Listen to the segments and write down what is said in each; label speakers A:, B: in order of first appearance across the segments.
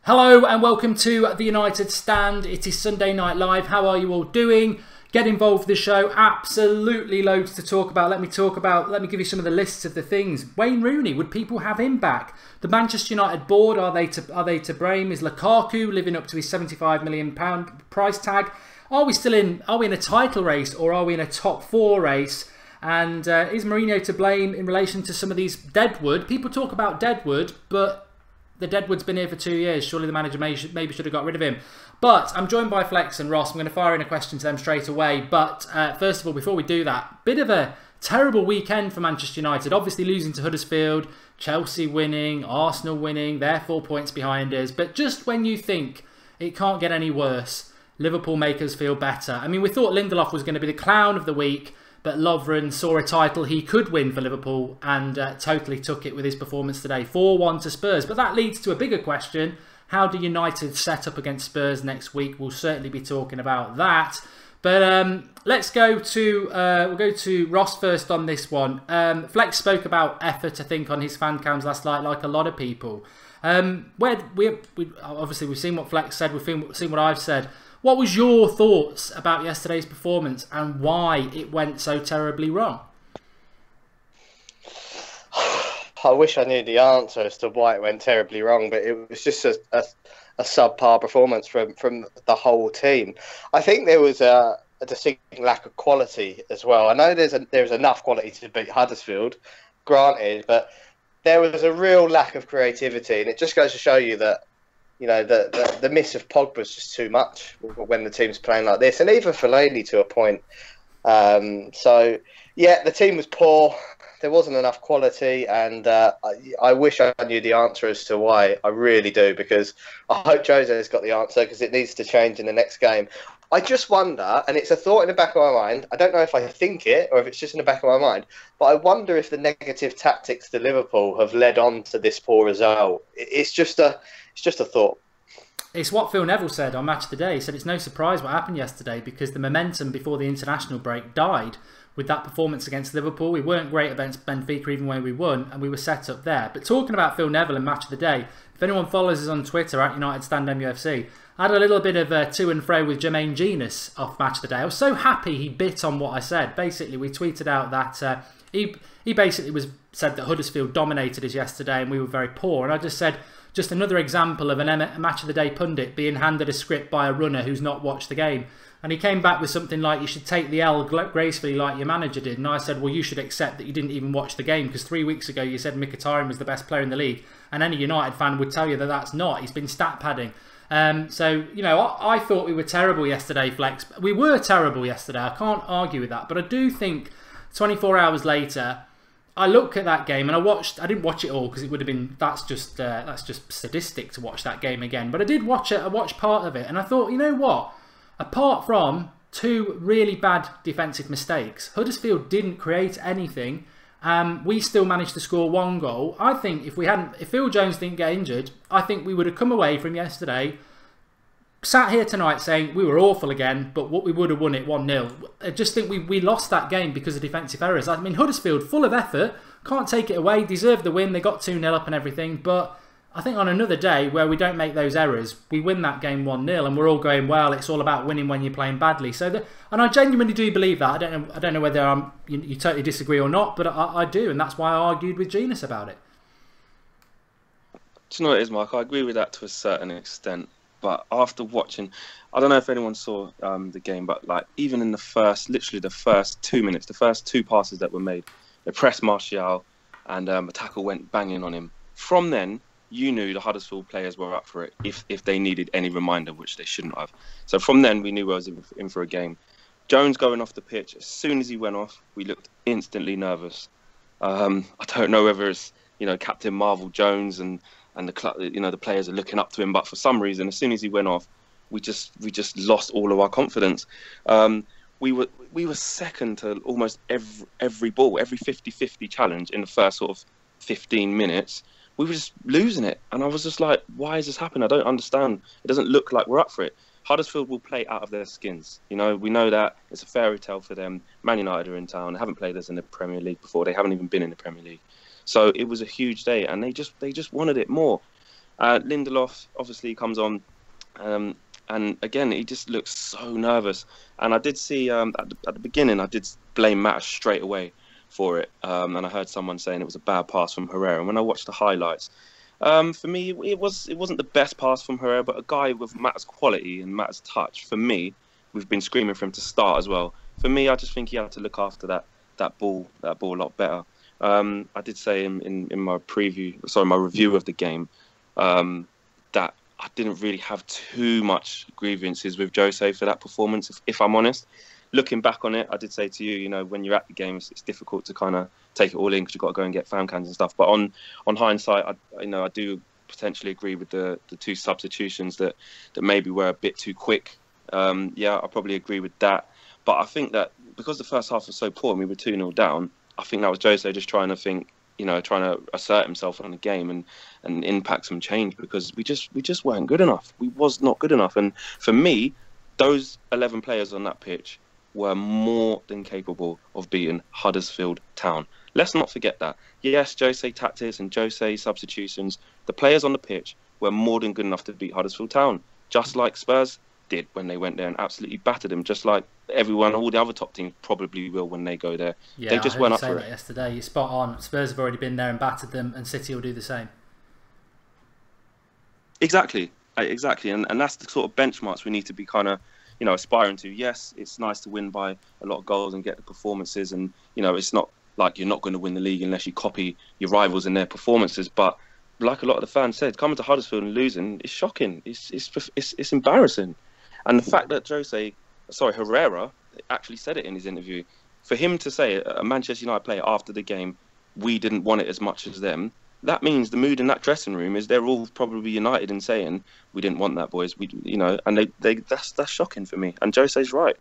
A: Hello and welcome to the United Stand. It is Sunday Night Live. How are you all doing? Get involved with the show. Absolutely loads to talk about. Let me give you some of the lists of the things. Wayne Rooney, would people have him back? The Manchester United board, are they to blame? Is Lukaku living up to his £75 million price tag? Are we in a title race, or are we in a top four race? And is Mourinho to blame in relation to some of these deadwood? People talk about deadwood, but the deadwood's been here for 2 years. Surely the manager maybe should have got rid of him. But I'm joined by Flex and Ross. I'm going to fire in a question to them straight away. But first of all, before we do that, bit of a terrible weekend for Manchester United. Obviously losing to Huddersfield, Chelsea winning, Arsenal winning. They're 4 points behind us. But just when you think it can't get any worse, Liverpool make us feel better. I mean, we thought Lindelof was going to be the clown of the week, but Lovren saw a title he could win for Liverpool and totally took it with his performance today. 4-1 to Spurs. But that leads to a bigger question. How do United set up against Spurs next week? We'll certainly be talking about that. But let's go to we'll go to Ross first on this one. Flex spoke about effort, I think, on his fan cams last night, like a lot of people. Obviously we've seen what Flex said. We've seen what I've said. What was your thoughts about yesterday's performance and why it went so terribly wrong?
B: I wish I knew the answer as to why it went terribly wrong, but it was just a subpar performance from the whole team. I think there was a distinct lack of quality as well. I know there's enough quality to beat Huddersfield, granted, but there was a real lack of creativity, and it just goes to show you that, you know, the miss of Pogba was just too much when the team's playing like this, and even Fellaini to a point. So, yeah, the team was poor. There wasn't enough quality, and I wish I knew the answer as to why. I really do, because I hope Jose's got the answer, because it needs to change in the next game. I just wonder, and it's a thought in the back of my mind, I don't know if I think it or if it's just in the back of my mind, but I wonder if the negative tactics to Liverpool have led on to this poor result. It's just a thought.
A: It's what Phil Neville said on Match of the Day. He said it's no surprise what happened yesterday, because the momentum before the international break died with that performance against Liverpool. We weren't great against Benfica even when we won, and we were set up there. But talking about Phil Neville and Match of the Day, if anyone follows us on Twitter at United Stand MUFC, I had a little bit of a to and fro with Jermaine Genius off Match of the Day. I was so happy he bit on what I said. Basically, we tweeted out that he basically said that Huddersfield dominated us yesterday and we were very poor. And I just said, just another example of a Match of the Day pundit being handed a script by a runner who's not watched the game. And he came back with something like, you should take the L gracefully like your manager did. And I said, well, you should accept that you didn't even watch the game, because 3 weeks ago you said Mkhitaryan was the best player in the league. And any United fan would tell you that that's not. He's been stat padding. So, you know, I thought we were terrible yesterday, Flex. We were terrible yesterday. I can't argue with that. But I do think 24 hours later, I look at that game and I didn't watch it all, because it would have been, that's just sadistic to watch that game again. But I did watch it. I watched part of it, and I thought, you know what? Apart from two really bad defensive mistakes, Huddersfield didn't create anything. We still managed to score one goal. I think if Phil Jones didn't get injured, I think we would have come away from yesterday, sat here tonight saying we were awful again, but we would have won it 1-0. I just think we lost that game because of defensive errors. I mean, Huddersfield, full of effort, can't take it away, deserved the win. They got 2-0 up and everything, but I think on another day where we don't make those errors, we win that game 1-0, and we're all going, well, it's all about winning when you're playing badly. And I genuinely do believe that. I don't know whether you totally disagree or not, but I do, and that's why I argued with Genius about it.
C: Do you know what it is, Mark? I agree with that to a certain extent. But after watching, I don't know if anyone saw the game, but like even in literally the first 2 minutes, the first two passes that were made, they pressed Martial, and a tackle went banging on him. From then, you knew the Huddersfield players were up for it if they needed any reminder, which they shouldn't have. So from then, we knew I was in for a game. Jones going off the pitch, as soon as he went off, we looked instantly nervous. I don't know whether it's, you know, Captain Marvel Jones and the players are looking up to him, but for some reason, as soon as he went off, we just lost all of our confidence. We were second to almost every ball, every 50-50 challenge in the first sort of 15 minutes. We were just losing it. And I was just like, why is this happening? I don't understand. It doesn't look like we're up for it. Huddersfield will play out of their skins. You know, we know that. It's a fairy tale for them. Man United are in town. They haven't played us in the Premier League before. They haven't even been in the Premier League. So it was a huge day, and they just wanted it more. Lindelof obviously comes on, and again he just looks so nervous. And I did see at the beginning I did blame Matt straight away for it, and I heard someone saying it was a bad pass from Herrera. And when I watched the highlights, for me it wasn't the best pass from Herrera, but a guy with Matt's quality and Matt's touch, for me, we've been screaming for him to start as well. For me, I just think he had to look after that ball a lot better. I did say in my my review of the game, that I didn't really have too much grievances with Jose for that performance, if I'm honest. Looking back on it, I did say to you, when you're at the games, it's difficult to kind of take it all in because you've got to go and get fan cans and stuff. But on hindsight, I do potentially agree with the two substitutions that maybe were a bit too quick. I probably agree with that. But I think that because the first half was so poor and we were 2-0 down, I think that was Jose just trying to assert himself on the game and impact some change, because we just weren't good enough. We was not good enough. And for me, those 11 players on that pitch were more than capable of beating Huddersfield Town. Let's not forget that. Yes, Jose tactics and Jose substitutions, the players on the pitch were more than good enough to beat Huddersfield Town, just like Spurs did when they went there and absolutely battered them, just like all the other top teams probably will when they go there.
A: Yeah,
C: they just weren't up for it.
A: Yesterday, you're spot on. Spurs have already been there and battered them, and City will do the same.
C: Exactly, and that's the sort of benchmarks we need to be kind of aspiring to. Yes, it's nice to win by a lot of goals and get the performances, and it's not like you're not going to win the league unless you copy your rivals in their performances. But like a lot of the fans said, coming to Huddersfield and losing is shocking. It's embarrassing. And the fact that Herrera actually said it in his interview, for him to say, a Manchester United player after the game, we didn't want it as much as them, that means the mood in that dressing room is they're all probably united in saying, we didn't want that, boys. And that's shocking for me. And Jose's right.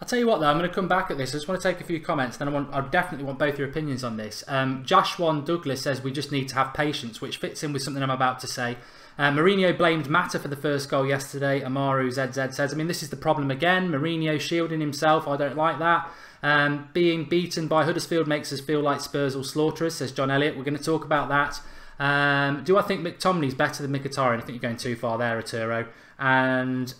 A: I'll tell you what, though, I'm going to come back at this. I just want to take a few comments, then I definitely want both your opinions on this. Joshua Douglas says we just need to have patience, which fits in with something I'm about to say. Mourinho blamed Mata for the first goal yesterday. Amaru ZZ says, this is the problem again. Mourinho shielding himself. I don't like that. Being beaten by Huddersfield makes us feel like Spurs will slaughter us, says John Elliott. We're going to talk about that. Do I think McTominay's better than Mkhitaryan? I think you're going too far there, Arturo. And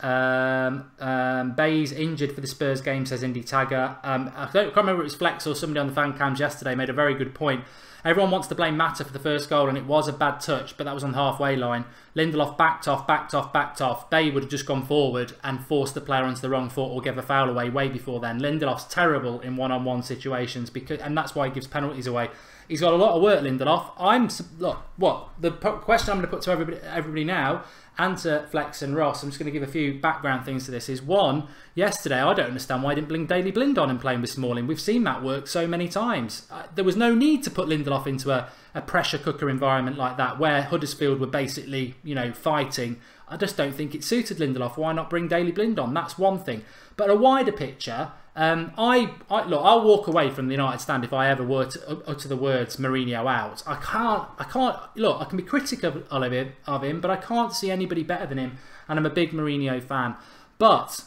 A: Bayes injured for the Spurs game, says Indy Tagger. I can't remember if it was Flex or somebody on the fan cams yesterday made a very good point. Everyone wants to blame Mata for the first goal, and it was a bad touch, but that was on the halfway line. Lindelof backed off. Bay would have just gone forward and forced the player onto the wrong foot or give a foul away way before then. Lindelof's terrible in one-on-one situations, and that's why he gives penalties away. He's got a lot of work, Lindelof. The question I'm going to put to everybody now, and to Flex and Ross, I'm just going to give a few background things to this, is one, yesterday I don't understand why I didn't bring Daley Blind on and play him this morning. We've seen that work so many times. There was no need to put Lindelof into a pressure cooker environment like that where Huddersfield were basically, fighting. I just don't think it suited Lindelof. Why not bring Daley Blind on? That's one thing. But a wider picture, I'll walk away from the United stand if I ever were to utter the words Mourinho out. I can't. Look, I can be critical of him, but I can't see anybody better than him, and I'm a big Mourinho fan. But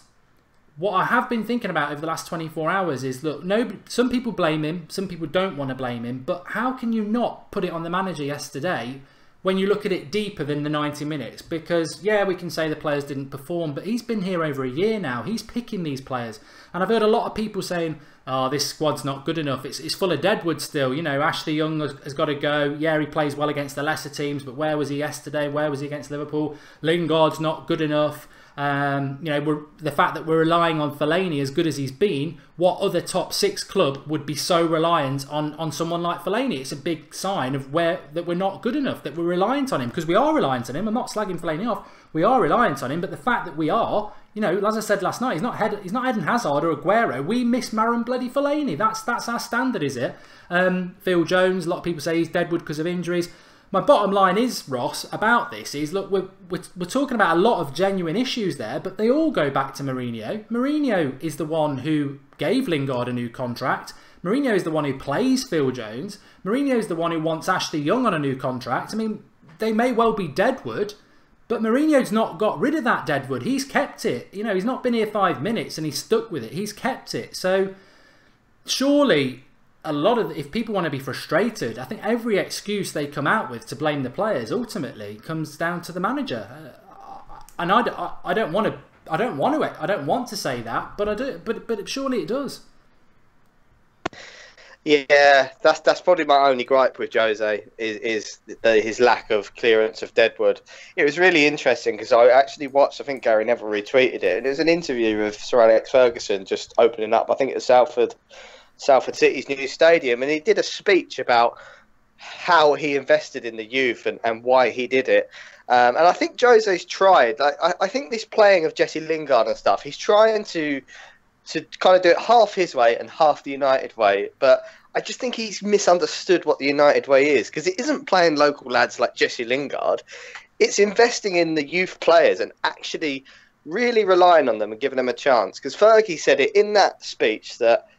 A: what I have been thinking about over the last 24 hours is, look, some people blame him, some people don't want to blame him, but how can you not put it on the manager yesterday when you look at it deeper than the 90 minutes? Because, yeah, we can say the players didn't perform, but he's been here over a year now. He's picking these players. And I've heard a lot of people saying, oh, this squad's not good enough. It's full of deadwood still. Ashley Young has got to go. Yeah, he plays well against the lesser teams, but where was he yesterday? Where was he against Liverpool? Lingard's not good enough. The fact that we're relying on Fellaini, as good as he's been, what other top 6 club would be so reliant on someone like Fellaini? It's a big sign of that we're not good enough, that we're reliant on him, because we are reliant on him. I'm not slagging Fellaini off. We are reliant on him, but the fact that we are, as I said last night, he's not Eden Hazard or Aguero. We miss Marouane bloody Fellaini. That's our standard, is it? Phil Jones, a lot of people say he's deadwood because of injuries. My bottom line is, Ross, about this is, look, we're talking about a lot of genuine issues there, but they all go back to Mourinho. Mourinho is the one who gave Lingard a new contract. Mourinho is the one who plays Phil Jones. Mourinho is the one who wants Ashley Young on a new contract. They may well be deadwood, but Mourinho's not got rid of that deadwood. He's kept it. He's not been here 5 minutes and he's stuck with it. He's kept it. So surely if people want to be frustrated, I think every excuse they come out with to blame the players ultimately comes down to the manager. And I don't want to say that, but I do. But surely it does.
B: Yeah, that's probably my only gripe with Jose is his lack of clearance of deadwood. It was really interesting because I actually watched, I think Gary Neville retweeted it, and it was an interview with Sir Alex Ferguson just opening up, I think it was Salford City's new stadium, and he did a speech about how he invested in the youth and why he did it. And I think Jose's tried. I think this playing of Jesse Lingard and stuff, he's trying to kind of do it half his way and half the United way. But I just think he's misunderstood what the United way is, because it isn't playing local lads like Jesse Lingard. It's investing in the youth players and actually really relying on them and giving them a chance. Because Fergie said it in that speech that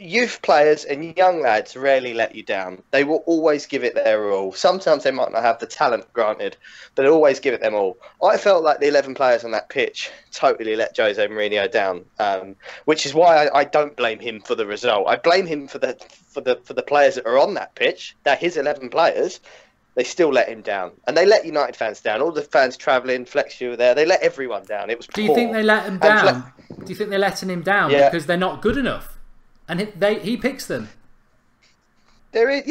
B: youth players and young lads rarely let you down. They will always give it their all. Sometimes they might not have the talent, granted, but they always give it them all. I felt like the 11 players on that pitch totally let Jose Mourinho down, which is why I don't blame him for the result. I blame him for the players that are on that pitch. They're his 11 players. They still let him down, and they let United fans down. All the fans travelling, Flex, you were there. They let everyone down. It was.
A: Do you think they let him down? Do you think they're letting him down because they're not good enough? And he picks them.
B: There is,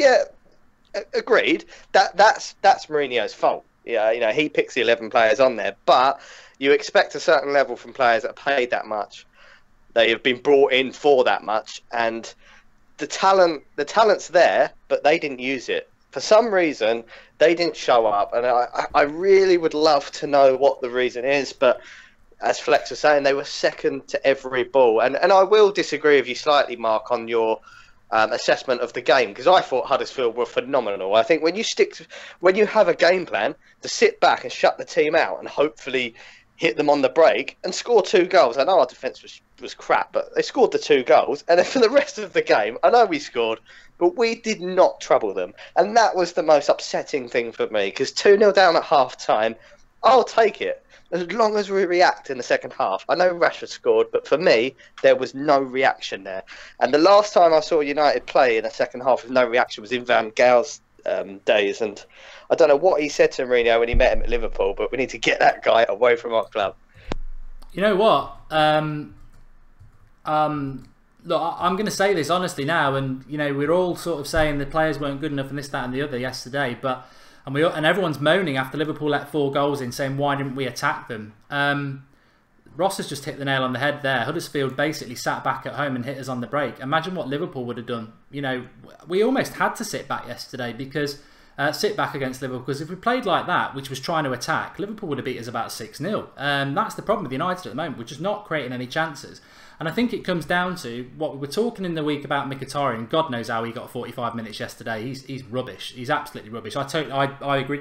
B: agreed. That's Mourinho's fault. Yeah, he picks the 11 players on there, but you expect a certain level from players that are paid that much. They have been brought in for that much, and the talent's there, but they didn't use it. For some reason, they didn't show up, and I really would love to know what the reason is, but as Flex was saying, they were second to every ball. And I will disagree with you slightly, Mark, on your assessment of the game, because I thought Huddersfield were phenomenal. I think when you have a game plan to sit back and shut the team out and hopefully hit them on the break and score 2 goals. I know our defence was crap, but they scored the 2 goals. And then for the rest of the game, I know we scored, but we did not trouble them. And that was the most upsetting thing for me, because 2-0 down at half-time, I'll take it. As long as we react in the second half. I know Rashford scored, but for me, there was no reaction there. And the last time I saw United play in the second half with no reaction was in Van Gaal's days. And I don't know what he said to Mourinho when he met him at Liverpool, but we need to get that guy away from our club.
A: You know what? Look, I'm going to say this honestly now, and we're all sort of saying the players weren't good enough and this, that, and the other yesterday, but. And everyone's moaning after Liverpool let 4 goals in, saying, why didn't we attack them? Ross has just hit the nail on the head there. Huddersfield basically sat back at home and hit us on the break. Imagine what Liverpool would have done. We almost had to sit back yesterday because sit back against Liverpool, because if we played like that, which was trying to attack, Liverpool would have beat us about 6-0. That's the problem with United at the moment. We're just not creating any chances. And I think it comes down to what we were talking in the week about Mkhitaryan. God knows how he got 45 minutes yesterday. He's rubbish. He's absolutely rubbish. I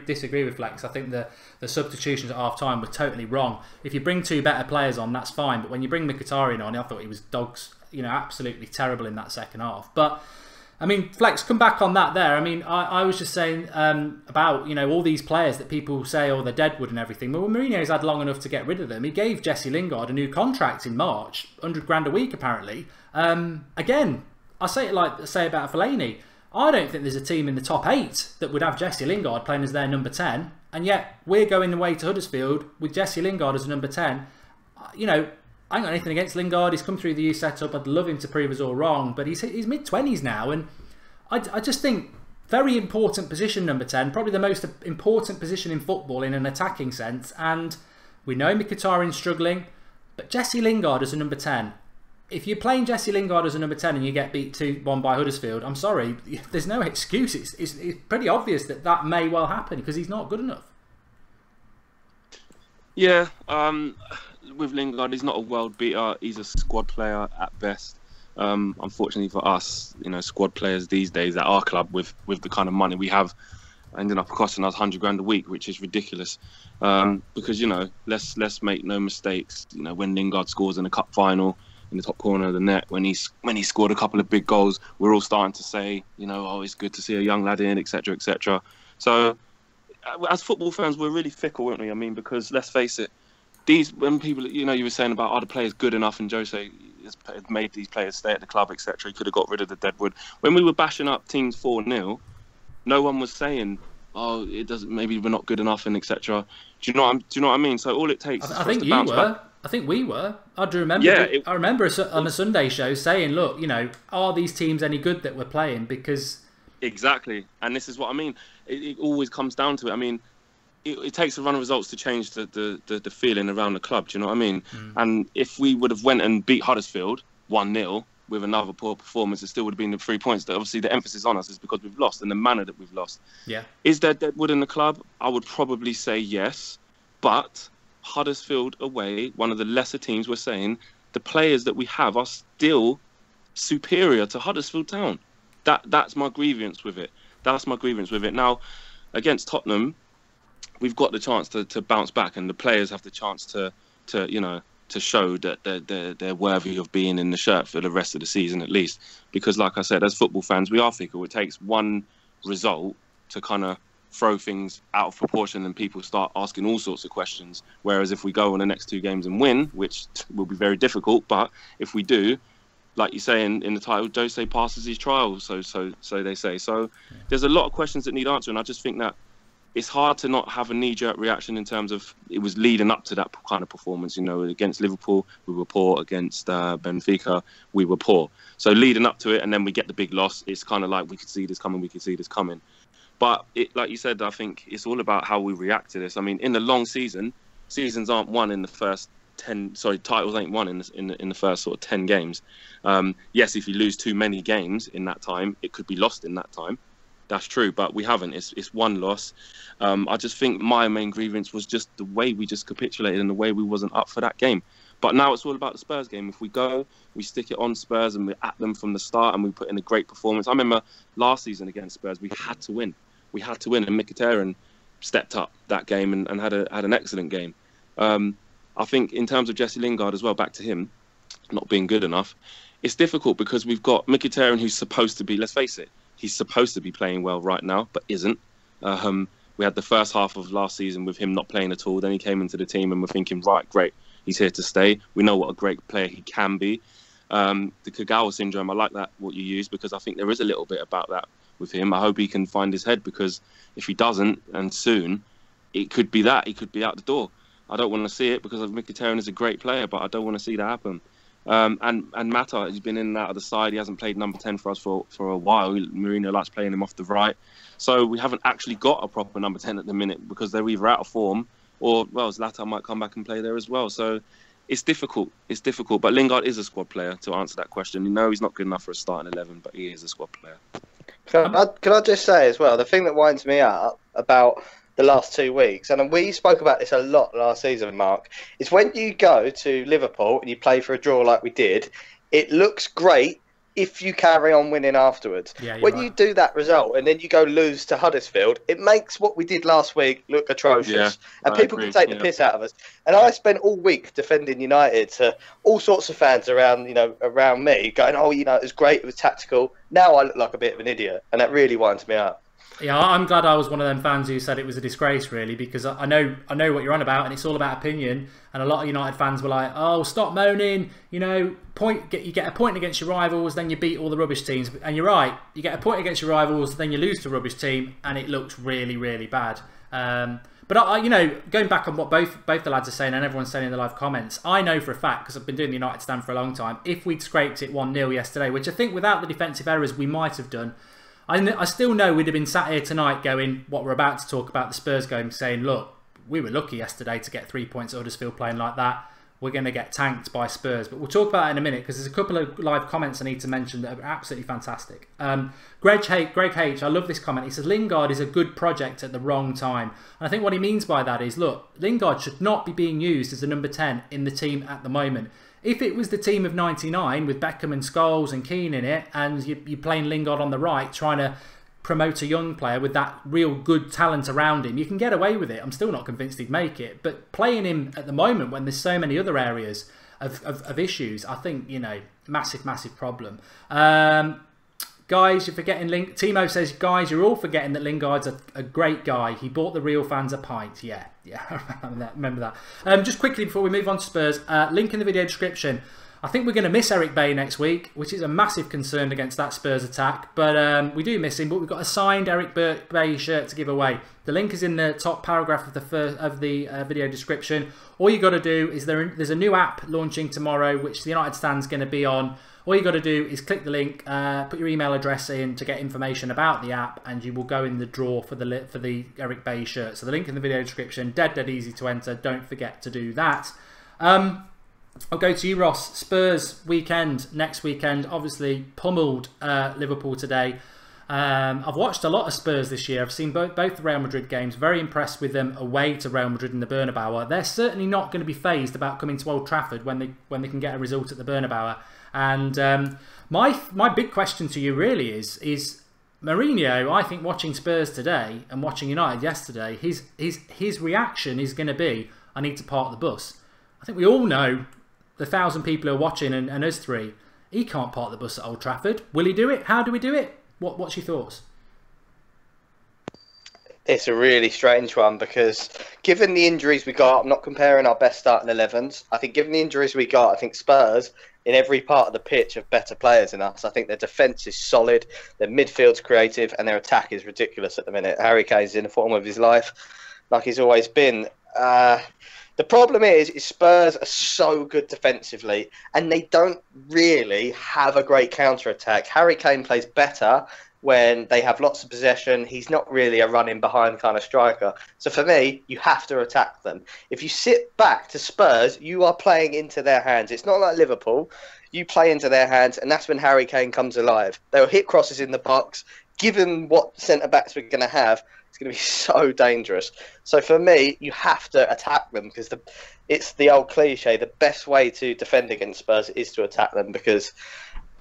A: disagree with Flex. I think the substitutions at half-time were totally wrong. If you bring 2 better players on, that's fine. But when you bring Mkhitaryan on, I thought he was dogs, absolutely terrible in that second half. But I mean, Flex, come back on that there. I mean, I was just saying about, all these players that people say, oh, they're deadwood and everything. Well, Mourinho's had long enough to get rid of them. He gave Jesse Lingard a new contract in March, 100 grand a week, apparently. Again, I say it like I say about Fellaini. I don't think there's a team in the top 8 that would have Jesse Lingard playing as their number 10. And yet, we're going away to Huddersfield with Jesse Lingard as a number 10. I ain't got anything against Lingard. He's come through the youth setup. I'd love him to prove us all wrong. But he's mid-20s now. And I just think very important position, number 10. Probably the most important position in football in an attacking sense. And we know Mkhitaryan's struggling. But Jesse Lingard as a number 10. If you're playing Jesse Lingard as a number 10 and you get beat 2-1 by Huddersfield, I'm sorry. There's no excuse. It's pretty obvious that may well happen because he's not good enough.
C: Yeah, with Lingard, he's not a world beater. He's a squad player at best. Unfortunately for us, squad players these days at our club with the kind of money we have, ending up costing us 100 grand a week, which is ridiculous. Because let's make no mistakes. When Lingard scores in a cup final in the top corner of the net, when he scored a couple of big goals, we're all starting to say, oh, it's good to see a young lad in, etc., etc. So, as football fans, we're really fickle, weren't we? I mean, because let's face it. When people, you were saying about are the players good enough, and Joe say, had made these players stay at the club, etc. He could have got rid of the deadwood. When we were bashing up teams 4-0, no one was saying, "Oh, it doesn't. Maybe we're not good enough," and etc. Do you know what I mean? So all it takes is for us to bounce back.
A: I think we were. I do remember.
C: Yeah,
A: I remember on a Sunday show saying, "Look, are these teams any good that we're playing?" Because
C: exactly, and this is what I mean. It always comes down to it. I mean, it takes a run of results to change the feeling around the club. Do you know what I mean? And if we would have went and beat Huddersfield 1-0 with another poor performance, it still would have been the 3 points. That obviously the emphasis on us is because we've lost and the manner that we've lost.
A: Yeah.
C: Is there deadwood in the club? I would probably say yes, but Huddersfield away, one of the lesser teams, we're saying the players that we have are still superior to Huddersfield Town. That's my grievance with it. Now, against Tottenham, we've got the chance to bounce back, and the players have the chance to show that they're worthy of being in the shirt for the rest of the season at least. Because, like I said, as football fans, we are fickle. It takes one result to kind of throw things out of proportion and people start asking all sorts of questions. Whereas if we go on the next 2 games and win, which will be very difficult, but if we do, like you say in the title, Jose passes his trials, so they say. So there's a lot of questions that need answering. I just think that it's hard to not have a knee-jerk reaction in terms of it was leading up to that kind of performance. Against Liverpool, we were poor. Against Benfica, we were poor. So leading up to it, and then we get the big loss, it's kind of like we could see this coming. But like you said, I think it's all about how we react to this. I mean, in the long seasons aren't won in the first 10. Sorry, titles ain't won in the first sort of 10 games. Yes, if you lose too many games in that time, it could be lost in that time. That's true, but we haven't. It's one loss. I just think my main grievance was just the way we just capitulated and the way we wasn't up for that game. But now it's all about the Spurs game. If we go, we stick it on Spurs and we're at them from the start and we put in a great performance. I remember last season against Spurs, we had to win. And Mkhitaryan stepped up that game and had an excellent game. I think in terms of Jesse Lingard as well, back to him not being good enough, it's difficult because we've got Mkhitaryan who's supposed to be, let's face it, he's supposed to be playing well right now, but isn't. We had the first half of last season with him not playing at all. Then he came into the team and we're thinking, right, great, he's here to stay. We know what a great player he can be. The Kagawa syndrome, I like that, what you use, because I think there is a little bit about that with him. I hope he can find his head, because if he doesn't, and soon, it could be that. He could be out the door. I don't want to see it because Mkhitaryan is a great player, but I don't want to see that happen. And Mata, he's been in and out of the side. He hasn't played number 10 for us for a while. Mourinho likes playing him off the right. So we haven't actually got a proper number 10 at the minute because they're either out of form or, well, Zlatan might come back and play there as well. So it's difficult. But Lingard is a squad player, to answer that question. He's not good enough for a starting 11, but he is a squad player.
B: Can I just say as well, the thing that winds me up about the last 2 weeks, and we spoke about this a lot last season, Mark, is when you go to Liverpool and you play for a draw like we did, it looks great if you carry on winning afterwards.
A: Yeah,
B: when
A: right.
B: you do that result and then you go lose to Huddersfield, it makes what we did last week look atrocious. Yeah, and people can take the piss out of us. And I spent all week defending United to all sorts of fans around me, going, "Oh, it was great, it was tactical." Now I look like a bit of an idiot, and that really winds me up.
A: Yeah, I'm glad I was one of them fans who said it was a disgrace, really, because I know what you're on about, and it's all about opinion. And a lot of United fans were like, "Oh, stop moaning! You get a point against your rivals, then you beat all the rubbish teams." And you're right, you get a point against your rivals, then you lose to a rubbish team, and it looks really, really bad. But going back on what both the lads are saying and everyone's saying in the live comments, I know for a fact, because I've been doing the United stand for a long time, if we'd scraped it 1-0 yesterday, which I think without the defensive errors we might have done, I still know we'd have been sat here tonight going, what we're about to talk about, the Spurs game, saying, look, we were lucky yesterday to get 3 points at Huddersfield playing like that. We're going to get tanked by Spurs. But we'll talk about that in a minute, because there's a couple of live comments I need to mention that are absolutely fantastic. Greg H, I love this comment. He says, Lingard is a good project at the wrong time. And I think what he means by that is, look, Lingard should not be being used as a number 10 in the team at the moment. If it was the team of 99 with Beckham and Scholes and Keane in it, and you're playing Lingard on the right, trying to promote a young player with that real good talent around him, you can get away with it. I'm still not convinced he'd make it. But playing him at the moment when there's so many other areas of issues, I think, massive, massive problem. Guys, you're forgetting Timo says, guys, you're all forgetting that Lingard's a great guy. He bought the real fans a pint. Yeah, I remember that. Just quickly before we move on to Spurs, link in the video description. I think we're going to miss Eric Bailly next week, which is a massive concern against that Spurs attack. But we do miss him. But we've got a signed Eric Bailly shirt to give away. The link is in the top paragraph of the video description. All you got to do is there's a new app launching tomorrow, which the United Stand's going to be on. All you got to do is click the link, put your email address in to get information about the app, and you will go in the draw for the Eric Bailly shirt. So the link in the video description, dead easy to enter. Don't forget to do that. I'll go to you, Ross. Spurs weekend, next weekend, obviously pummeled Liverpool today. I've watched a lot of Spurs this year. I've seen both the Real Madrid games. Very impressed with them away to Real Madrid in the Bernabeu. They're certainly not going to be phased about coming to Old Trafford when they can get a result at the Bernabeu. And my big question to you really is Mourinho. I think watching Spurs today and watching United yesterday, his reaction is going to be, I need to park the bus. I think we all know, the 1,000 people who are watching and us three, he can't park the bus at Old Trafford. Will he do it? How do we do it? What's your thoughts?
B: It's a really strange one because given the injuries we got, I'm not comparing our best starting 11s. I think given the injuries we got, I think Spurs in every part of the pitch have better players than us. I think their defence is solid, their midfield's creative, and their attack is ridiculous at the minute. Harry Kane's in the form of his life, like he's always been. The problem is Spurs are so good defensively and they don't really have a great counter-attack. Harry Kane plays better when they have lots of possession. He's not really a running behind kind of striker. So for me, you have to attack them. If you sit back to Spurs, you are playing into their hands. It's not like Liverpool. You play into their hands and that's when Harry Kane comes alive. They'll hit crosses in the box. Given what centre-backs we're going to have, it's going to be so dangerous. So for me, you have to attack them because it's the old cliche. The best way to defend against Spurs is to attack them because,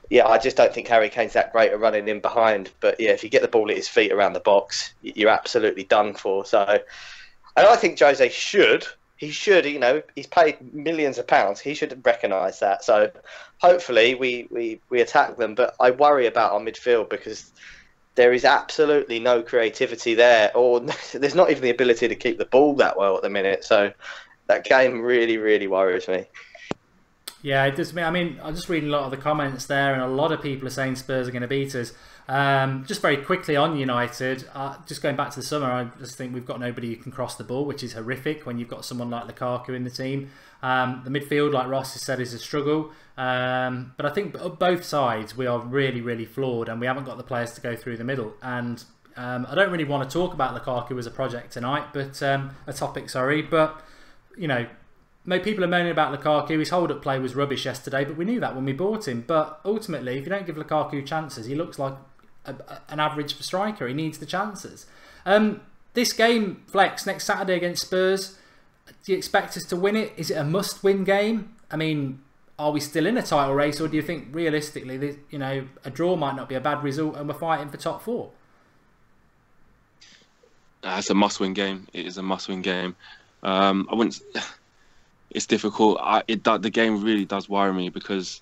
B: yeah, I just don't think Harry Kane's that great at running in behind. But yeah, if you get the ball at his feet around the box, you're absolutely done for. So, and I think Jose should. He should, you know, he's paid millions of pounds. He should recognise that. So hopefully we attack them. But I worry about our midfield because there is absolutely no creativity there, or there's not even the ability to keep the ball that well at the minute. So that game really, really worries me.
A: Yeah, it does. I mean, I'm just reading a lot of the comments there, and a lot of people are saying Spurs are going to beat us. Just very quickly on United, just going back to the summer, I just think we've got nobody who can cross the ball, which is horrific when you've got someone like Lukaku in the team. The midfield, like Ross has said, is a struggle. But I think both sides, we are really, really flawed, and we haven't got the players to go through the middle. And I don't really want to talk about Lukaku as a project tonight, but a topic, sorry. But, you know, people are moaning about Lukaku. His hold-up play was rubbish yesterday, but we knew that when we bought him. But ultimately, if you don't give Lukaku chances, he looks like an average striker. He needs the chances. This game, Flex, next Saturday against Spurs, do you expect us to win it? Is it a must-win game? I mean, are we still in a title race, or do you think realistically, you know, a draw might not be a bad result and we're fighting for top four?
C: It's a must-win game. It is a must-win game. I wouldn't. It's difficult. The game really does worry me because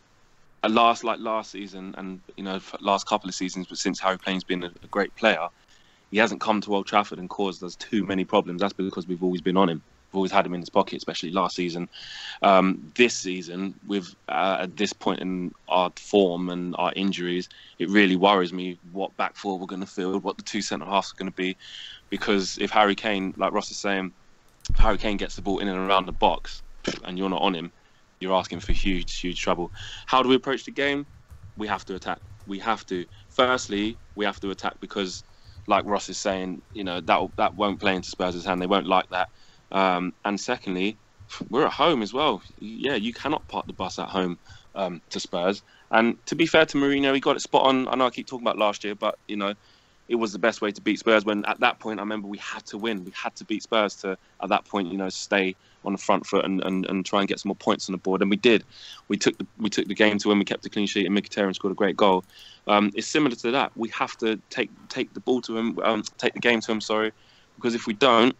C: last season, and you know, last couple of seasons, but since Harry Kane's been a great player, he hasn't come to Old Trafford and caused us too many problems. That's because we've always been on him. We've always had him in his pocket, especially last season. This season, with at this point in our form and our injuries, it really worries me what back four we're going to field, what the two centre halves are going to be, because if Harry Kane, like Ross is saying, if Harry Kane gets the ball in and around the box and you're not on him, you're asking for huge trouble. How do we approach the game? We have to attack. We have to. Firstly, we have to attack because, like Ross is saying, you know, that won't play into Spurs' hand. They won't like that. And secondly, we're at home as well. Yeah, you cannot park the bus at home to Spurs. And to be fair to Mourinho, he got it spot on. I know I keep talking about last year, but, you know, it was the best way to beat Spurs when at that point, I remember we had to win. We had to beat Spurs to, at that point, you know, stay on the front foot and try and get some more points on the board. And we did. We took the game to win. We kept a clean sheet and Mkhitaryan scored a great goal. It's similar to that. We have to take the ball to him, take the game to him, sorry, because if we don't,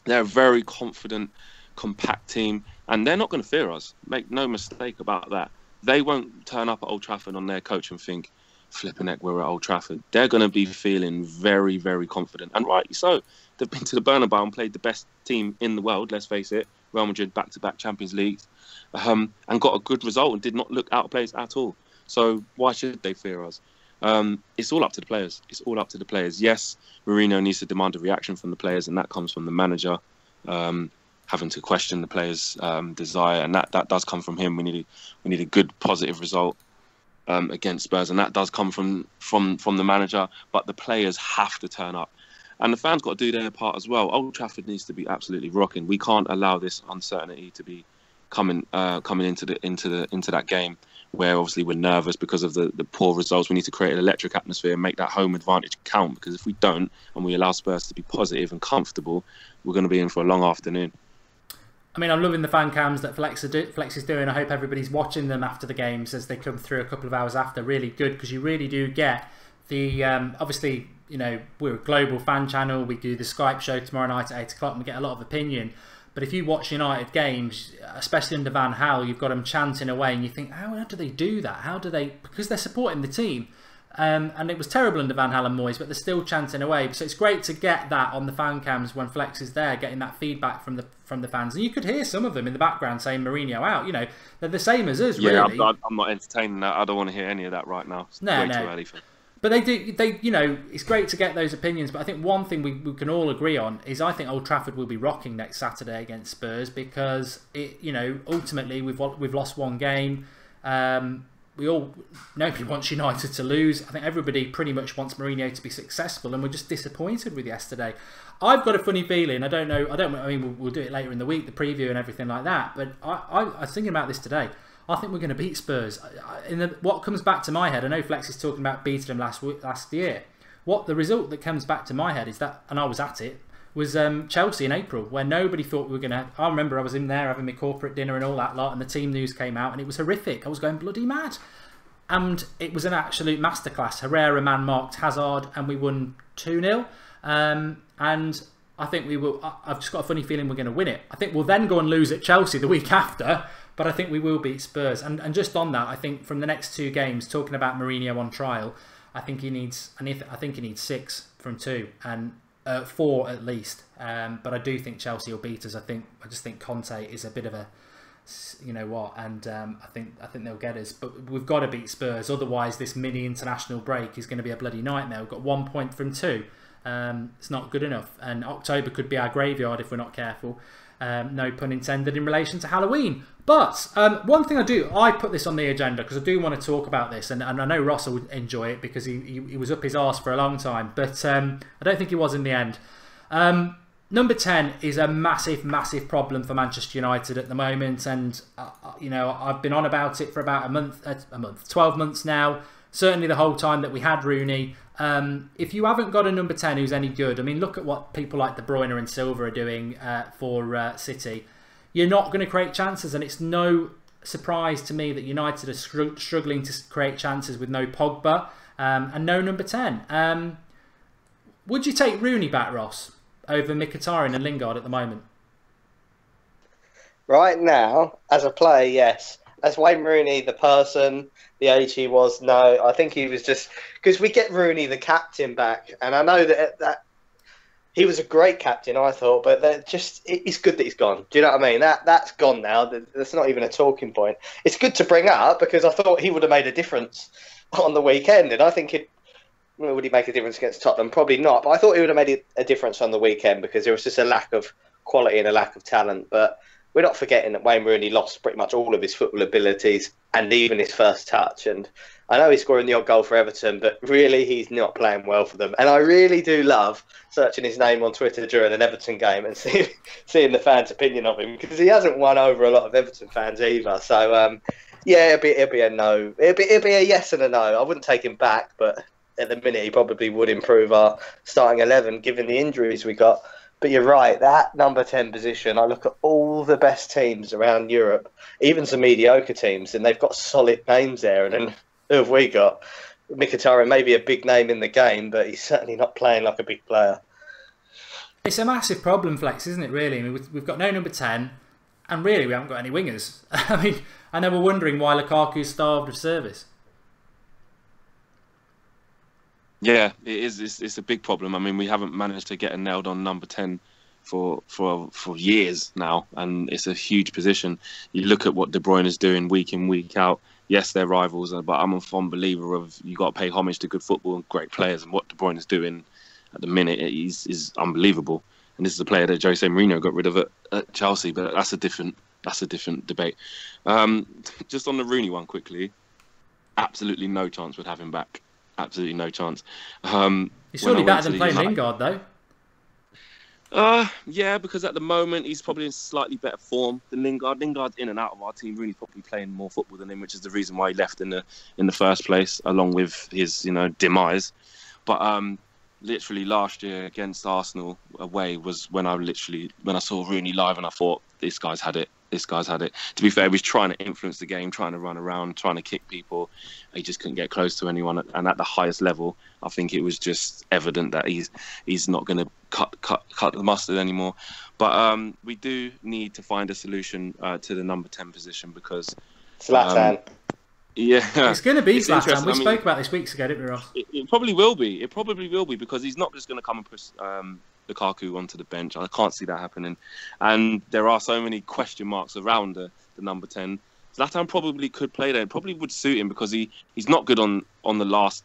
C: they're a very confident, compact team, and they're not going to fear us. Make no mistake about that. They won't turn up at Old Trafford on their coach and think, flipping heck, we're at Old Trafford. They're going to be feeling very, very confident, and rightly so. They've been to the Bernabeu and played the best team in the world, let's face it, Real Madrid back-to-back Champions Leagues, and got a good result and did not look out of place at all. So why should they fear us? It's all up to the players. It's all up to the players. Yes, Mourinho needs to demand a reaction from the players, and that comes from the manager having to question the players' desire, and that does come from him. We need a good, positive result against Spurs, and that does come from the manager. But the players have to turn up, and the fans got to do their part as well. Old Trafford needs to be absolutely rocking. We can't allow this uncertainty to be coming into that game, where obviously we're nervous because of the poor results. We need to create an electric atmosphere and make that home advantage count, because if we don't and we allow Spurs to be positive and comfortable, we're going to be in for a long afternoon.
A: I mean, I'm loving the fan cams that Flex is doing. I hope everybody's watching them after the games as they come through a couple of hours after. Really good, because you really do get the... obviously, you know, we're a global fan channel. We do the Skype show tomorrow night at 8 o'clock and we get a lot of opinion. But if you watch United games, especially under Van Gaal, you've got them chanting away and you think, how do they do that? How do they... Because they're supporting the team. And it was terrible under Van Gaal and Moyes, but they're still chanting away. So it's great to get that on the fan cams when Flex is there, getting that feedback from the fans. And you could hear some of them in the background saying Mourinho out. You know, they're the same as us, really.
C: Yeah, I'm not entertaining that. I don't want to hear any of that right now. It's way too early for...
A: But you know, it's great to get those opinions. But I think one thing we can all agree on is I think Old Trafford will be rocking next Saturday against Spurs, because ultimately we've lost one game. Nobody wants United to lose. I think everybody pretty much wants Mourinho to be successful, and we're just disappointed with yesterday. I've got a funny feeling. I mean, we'll do it later in the week, the preview and everything like that. But I was thinking about this today. I think we're going to beat Spurs. What comes back to my head, I know Flex is talking about beating them last year. The result that comes back to my head is that, and I was at it, was Chelsea in April, where nobody thought we were going to... I remember I was in there having my corporate dinner and all that lot, and the team news came out, and it was horrific. I was going bloody mad. And it was an absolute masterclass. Herrera man-marked Hazard, and we won 2-0. And I think we will... I've just got a funny feeling we're going to win it. I think we'll then go and lose at Chelsea the week after, but I think we will beat Spurs. And just on that, I think from the next two games, talking about Mourinho on trial, I think he needs 6 from 2 and 4 at least. But I do think Chelsea will beat us. I just think Conte is a bit of a, you know what, and I think they'll get us. But we've got to beat Spurs, otherwise this mini international break is going to be a bloody nightmare. We've got 1 point from 2. It's not good enough, and October could be our graveyard if we're not careful. No pun intended in relation to Halloween. But one thing I put this on the agenda because I do want to talk about this, and I know Ross will enjoy it because he was up his arse for a long time, but I don't think he was in the end. Number 10 is a massive, massive problem for Manchester United at the moment, and you know, I've been on about it for about 12 months now. Certainly the whole time that we had Rooney. If you haven't got a number 10 who's any good, I mean, look at what people like De Bruyne and Silva are doing for City. You're not going to create chances, and it's no surprise to me that United are struggling to create chances with no Pogba and no number 10. Would you take Rooney back, Ross, over Mkhitaryan and Lingard at the moment?
B: Right now, as a player, yes. As Wayne Rooney, the person, the age he was, no. I think he was just... Because we get Rooney, the captain, back, and I know that he was a great captain, I thought, but it's good that he's gone. Do you know what I mean? That's gone now. That's not even a talking point. It's good to bring up because I thought he would have made a difference on the weekend, and I think would he make a difference against Tottenham? Probably not, but I thought he would have made a difference on the weekend because there was just a lack of quality and a lack of talent. But we're not forgetting that Wayne Rooney lost pretty much all of his football abilities and even his first touch. And I know he's scoring the odd goal for Everton, but really he's not playing well for them. And I really do love searching his name on Twitter during an Everton game and seeing the fans' opinion of him, because he hasn't won over a lot of Everton fans either. So, yeah, it'll be a no. It'll be a yes and a no. I wouldn't take him back, but at the minute he probably would improve our starting 11 given the injuries we got. But you're right, that number 10 position, I look at all the best teams around Europe, even some mediocre teams, and they've got solid names there. And then who have we got? Mkhitaryan may be a big name in the game, but he's certainly not playing like a big player.
A: It's a massive problem, Flex, isn't it, really? I mean, we've got no number 10, and really we haven't got any wingers. I mean, I know we're wondering why Lukaku's starved of service.
C: Yeah, it is. It's a big problem. I mean, we haven't managed to get a nailed on number 10 for years now, and it's a huge position. You look at what De Bruyne is doing week in, week out. Yes, they're rivals, but I'm a fond believer of you got to pay homage to good football and great players, and what De Bruyne is doing at the minute is unbelievable. And this is a player that Jose Mourinho got rid of at Chelsea, but that's a different debate. Just on the Rooney one quickly, absolutely no chance we'd have him back. Absolutely no chance.
A: He's surely better than playing Lingard, though.
C: Yeah, because at the moment he's probably in slightly better form than Lingard. Lingard's in and out of our team. Rooney's probably playing more football than him, which is the reason why he left in the first place, along with his demise. But literally last year against Arsenal away was when I saw Rooney live and I thought this guy's had it. To be fair, he was trying to influence the game, trying to run around, trying to kick people. He just couldn't get close to anyone. And at the highest level, I think it was just evident that he's not going to cut the mustard anymore. But we do need to find a solution to the number 10 position because
B: Zlatan.
C: Yeah,
A: it's going to be Zlatan. We spoke about this weeks ago, didn't we, Ross?
C: It probably will be. It probably will be because he's not just going to come and push Lukaku onto the bench. I can't see that happening. And there are so many question marks around the number 10. Zlatan probably could play there. It probably would suit him because he's not good on the last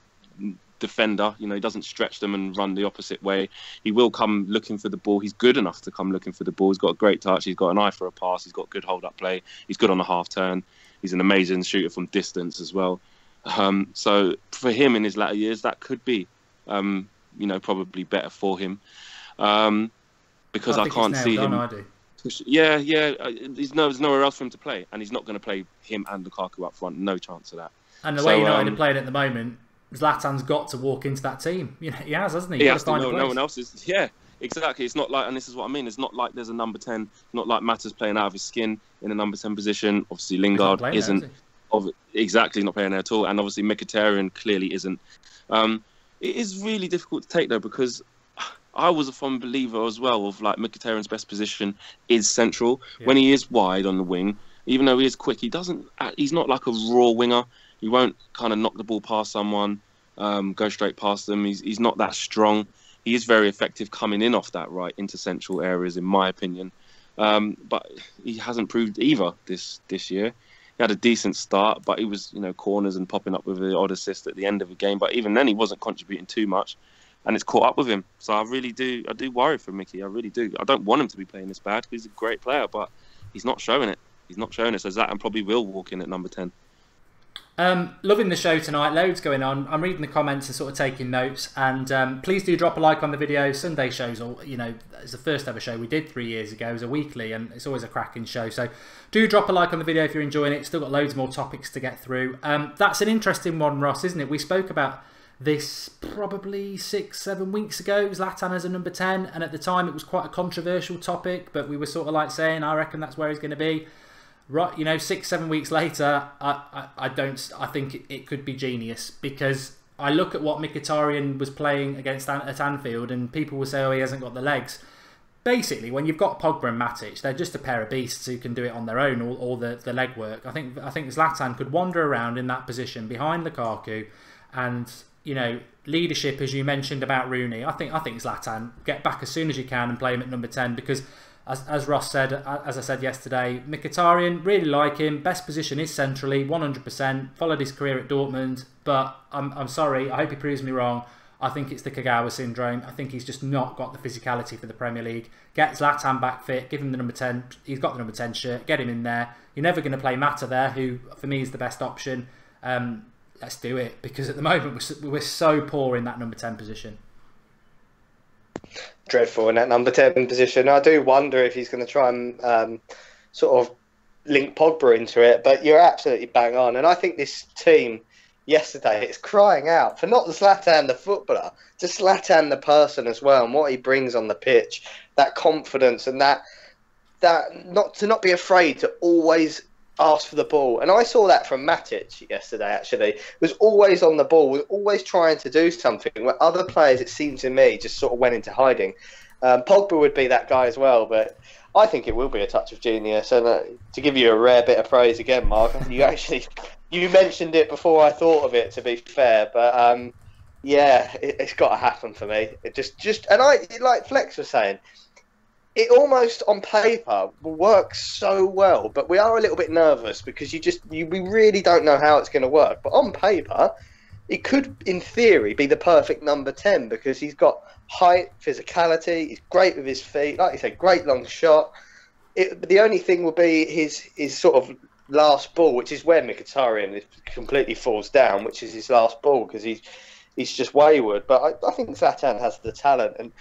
C: defender. He doesn't stretch them and run the opposite way. He will come looking for the ball. He's good enough to come looking for the ball. He's got a great touch. He's got an eye for a pass. He's got good hold-up play. He's good on a half-turn. He's an amazing shooter from distance as well. So for him in his latter years, that could be, probably better for him. Because I can't see him. Yeah. There's nowhere else for him to play, and he's not going to play him and Lukaku up front. No chance of that.
A: And the way United are playing at the moment, Zlatan's got to walk into that team. He has, hasn't he?
C: He has to. No one else is. Yeah, exactly. It's not like, and this is what I mean. It's not like there's a number 10. Not like Mata's playing out of his skin in a number 10 position. Obviously, Lingard isn't. Exactly, not playing there at all. And obviously, Mkhitaryan clearly isn't. It is really difficult to take though because I was a fond believer as well of like Mkhitaryan's best position is central. Yeah. When he is wide on the wing, even though he is quick, he's not like a raw winger. He won't kind of knock the ball past someone, go straight past them. He's not that strong. He is very effective coming in off that right into central areas, in my opinion. But he hasn't proved either this year. He had a decent start, but he was corners and popping up with the odd assist at the end of the game. But even then, he wasn't contributing too much. And it's caught up with him. So I do worry for Mickey. I really do. I don't want him to be playing this bad because he's a great player, but he's not showing it. So Zlatan probably will walk in at number 10.
A: Loving the show tonight. Loads going on. I'm reading the comments and sort of taking notes. And please do drop a like on the video. Sunday shows, it's the first ever show we did 3 years ago. It was a weekly and it's always a cracking show. So do drop a like on the video if you're enjoying it. Still got loads more topics to get through. That's an interesting one, Ross, isn't it? We spoke about this probably 6-7 weeks ago. Zlatan as a number 10, and at the time it was quite a controversial topic, but we were sort of like saying, I reckon that's where he's going to be. Right, 6-7 weeks later, I think it could be genius because I look at what Mkhitaryan was playing at Anfield, and people will say, oh, he hasn't got the legs. Basically, when you've got Pogba and Matic, they're just a pair of beasts who can do it on their own, all the leg work. I think Zlatan could wander around in that position behind Lukaku, and leadership, as you mentioned about Rooney. I think Zlatan, get back as soon as you can and play him at number 10 because, as Ross said, as I said yesterday, Mkhitaryan, really like him. Best position is centrally, 100%. Followed his career at Dortmund, but I'm sorry. I hope he proves me wrong. I think it's the Kagawa syndrome. I think he's just not got the physicality for the Premier League. Get Zlatan back fit, give him the number 10. He's got the number 10 shirt. Get him in there. You're never going to play Mata there, who for me is the best option. Let's do it because at the moment we're so poor in that number 10 position.
B: Dreadful in that number 10 position. I do wonder if he's going to try and sort of link Pogba into it, but you're absolutely bang on. And I think this team yesterday is crying out for not Zlatan the footballer, just Zlatan the person as well, and what he brings on the pitch, that confidence and that not be afraid to always ask for the ball. And I saw that from Matic yesterday, actually. Was always on the ball, was always trying to do something, where other players, it seemed to me, just sort of went into hiding. Pogba would be that guy as well, but I think it will be a touch of genius. And to give you a rare bit of praise again, Mark, you mentioned it before I thought of it, to be fair, but Yeah, it's got to happen for me. It just, and I like Flex was saying, it almost on paper will work so well, but we are a little bit nervous because we really don't know how it's going to work. But on paper, it could, in theory, be the perfect number 10 because he's got height, physicality, he's great with his feet, like you said, great long shot. The only thing will be his sort of last ball, which is where Mkhitaryan completely falls down, which is his last ball because he's just wayward. But I think Zlatan has the talent, and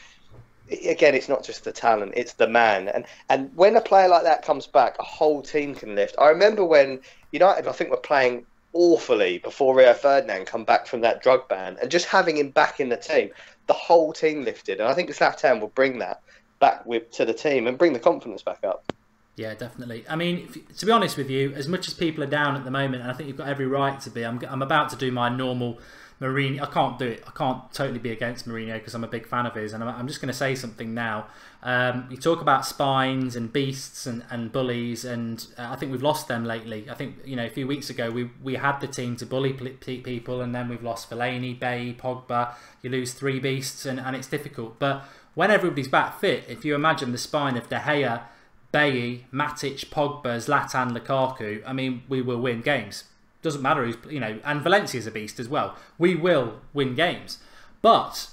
B: again, it's not just the talent, it's the man. And when a player like that comes back, a whole team can lift. I remember when United, I think, were playing awfully before Rio Ferdinand come back from that drug ban, and just having him back in the team, the whole team lifted. And I think Zlatan will bring that back to the team and bring the confidence back up.
A: Yeah, definitely. I mean, to be honest with you, as much as people are down at the moment, and I think you've got every right to be, I'm about to do my normal Mourinho. I can't do it. I can't totally be against Mourinho because I'm a big fan of his, and I'm just going to say something now. You talk about spines and beasts and bullies, and I think we've lost them lately. I think, a few weeks ago we had the team to bully people, and then we've lost Fellaini, Bailly, Pogba. You lose 3 beasts, and it's difficult. But when everybody's back fit, if you imagine the spine of De Gea, Bailly, Matic, Pogba, Zlatan, Lukaku, I mean, we will win games. Doesn't matter who's, and Valencia's a beast as well. We will win games. But,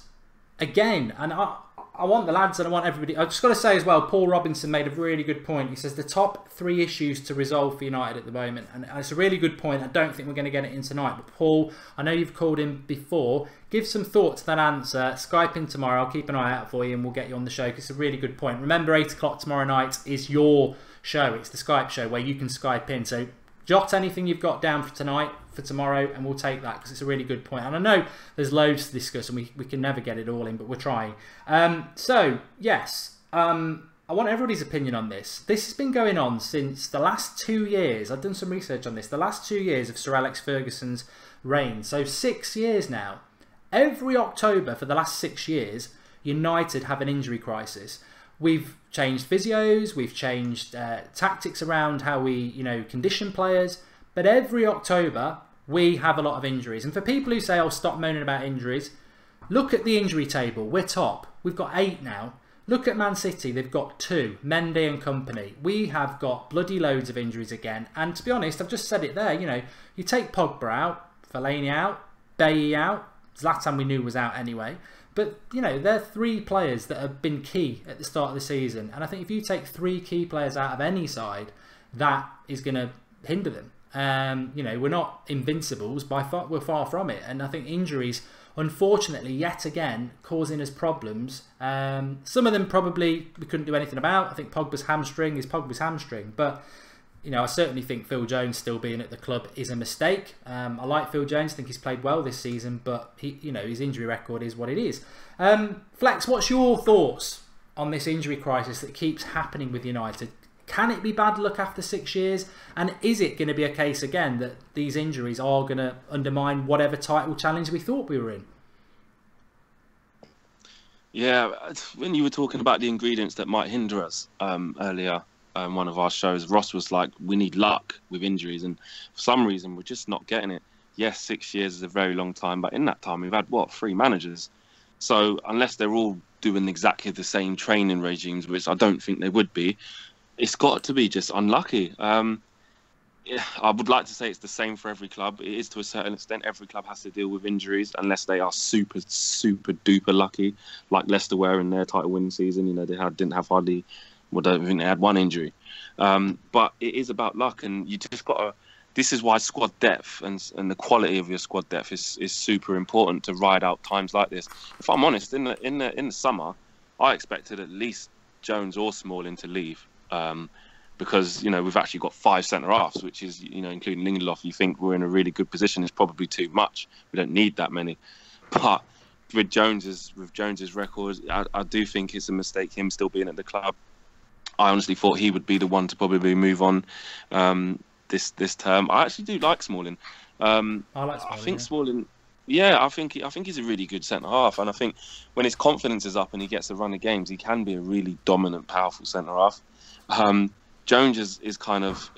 A: again, and I want the lads and I want everybody, I've just got to say as well, Paul Robinson made a really good point. He says the top 3 issues to resolve for United at the moment. And it's a really good point. I don't think we're going to get it in tonight. But Paul, I know you've called in before. Give some thought to that answer. Skype in tomorrow. I'll keep an eye out for you and we'll get you on the show because it's a really good point. Remember, 8 o'clock tomorrow night is your show. It's the Skype show where you can Skype in. So jot anything you've got down for tonight, for tomorrow, and we'll take that because it's a really good point. And I know there's loads to discuss and we can never get it all in, but we're trying. So, yes, I want everybody's opinion on this. This has been going on since the last 2 years. I've done some research on this. The last 2 years of Sir Alex Ferguson's reign. So 6 years now. Every October for the last 6 years, United have an injury crisis. We've changed physios, we've changed tactics around how we, condition players. But every October, we have a lot of injuries. And for people who say, oh, stop moaning about injuries, look at the injury table. We're top. We've got 8 now. Look at Man City. They've got 2. Mendy and company. We have got bloody loads of injuries again. And to be honest, I've just said it there. You take Pogba out, Fellaini out, Bailly out. Zlatan we knew was out anyway. But, they're 3 players that have been key at the start of the season. And I think if you take 3 key players out of any side, that is going to hinder them. We're not invincibles we're far from it. And I think injuries, unfortunately, yet again, causing us problems. Some of them probably we couldn't do anything about. I think Pogba's hamstring is Pogba's hamstring. But, I certainly think Phil Jones still being at the club is a mistake. I like Phil Jones. I think he's played well this season, but his injury record is what it is. Flex, what's your thoughts on this injury crisis that keeps happening with United? Can it be bad luck after 6 years? And is it going to be a case again that these injuries are going to undermine whatever title challenge we thought we were in?
C: Yeah, when you were talking about the ingredients that might hinder us earlier, one of our shows, Ross was like, we need luck with injuries, and for some reason we're just not getting it. Yes, 6 years is a very long time, but in that time we've had 3 managers. So unless they're all doing exactly the same training regimes, which I don't think they would be, it's got to be just unlucky. I would like to say it's the same for every club. It is to a certain extent. Every club has to deal with injuries unless they are super, super duper lucky, like Leicester were in their title winning season. They didn't have hardly. I don't think they had 1 injury. But it is about luck, and you just got to... This is why squad depth and the quality of your squad depth is super important to ride out times like this. If I'm honest, in the summer, I expected at least Jones or Smalling to leave because, we've actually got 5 centre-halves, which is, including Lingard, you think we're in a really good position. It's probably too much. We don't need that many. But with Jones's record, I do think it's a mistake him still being at the club. I honestly thought he would be the one to probably move on this term. I actually do like Smalling.
A: I like Smalling.
C: I think Smalling. Yeah, I think he's a really good centre half, and I think when his confidence is up and he gets a run of games, he can be a really dominant, powerful centre half. Jones is kind of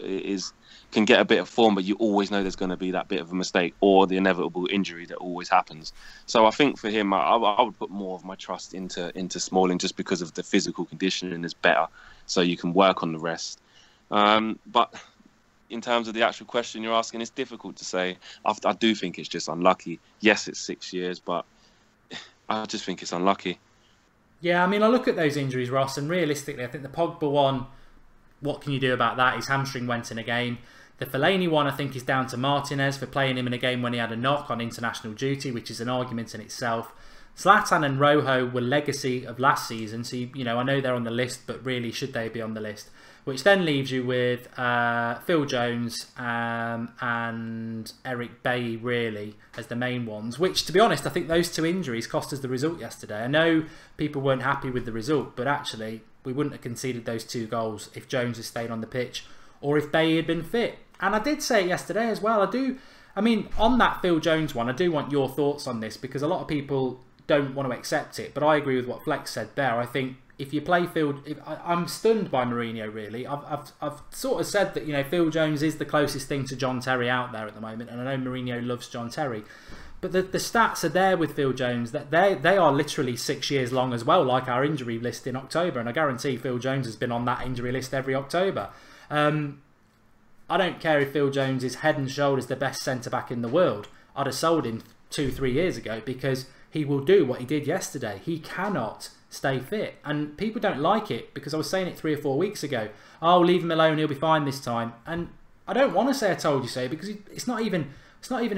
C: can get a bit of form, but you always know there's going to be that bit of a mistake or the inevitable injury that always happens. So I think for him, I would put more of my trust into Smalling just because of the physical conditioning is better, so you can work on the rest. But in terms of the actual question you're asking, it's difficult to say. I do think it's just unlucky. Yes, it's 6 years, but I just think it's unlucky.
A: Yeah, I mean, I look at those injuries, Ross, and realistically, I think the Pogba one, what can you do about that? His hamstring went in a game. The Fellaini one, I think, is down to Martinez for playing him in a game when he had a knock on international duty, which is an argument in itself. Zlatan and Rojo were legacy of last season, so I know they're on the list, but really, should they be on the list? Which then leaves you with Phil Jones and Eric Bailly, really, as the main ones. Which, to be honest, I think those two injuries cost us the result yesterday. I know people weren't happy with the result, but actually, we wouldn't have conceded those 2 goals if Jones had stayed on the pitch or if Bailly had been fit. And I did say it yesterday as well. I mean, on that Phil Jones one, I do want your thoughts on this because a lot of people don't want to accept it, but I agree with what Flex said there. I think if you play Phil, I'm stunned by Mourinho, really. I've sort of said that, Phil Jones is the closest thing to John Terry out there at the moment, and I know Mourinho loves John Terry. But the stats are there with Phil Jones, that they are literally 6 years long as well, like our injury list in October, and I guarantee Phil Jones has been on that injury list every October. I don't care if Phil Jones is head and shoulders the best centre-back in the world. I'd have sold him 2-3 years ago because he will do what he did yesterday. He cannot stay fit. And people don't like it because I was saying it 3 or 4 weeks ago. Oh, leave him alone, he'll be fine this time. And I don't want to say I told you so because it's not even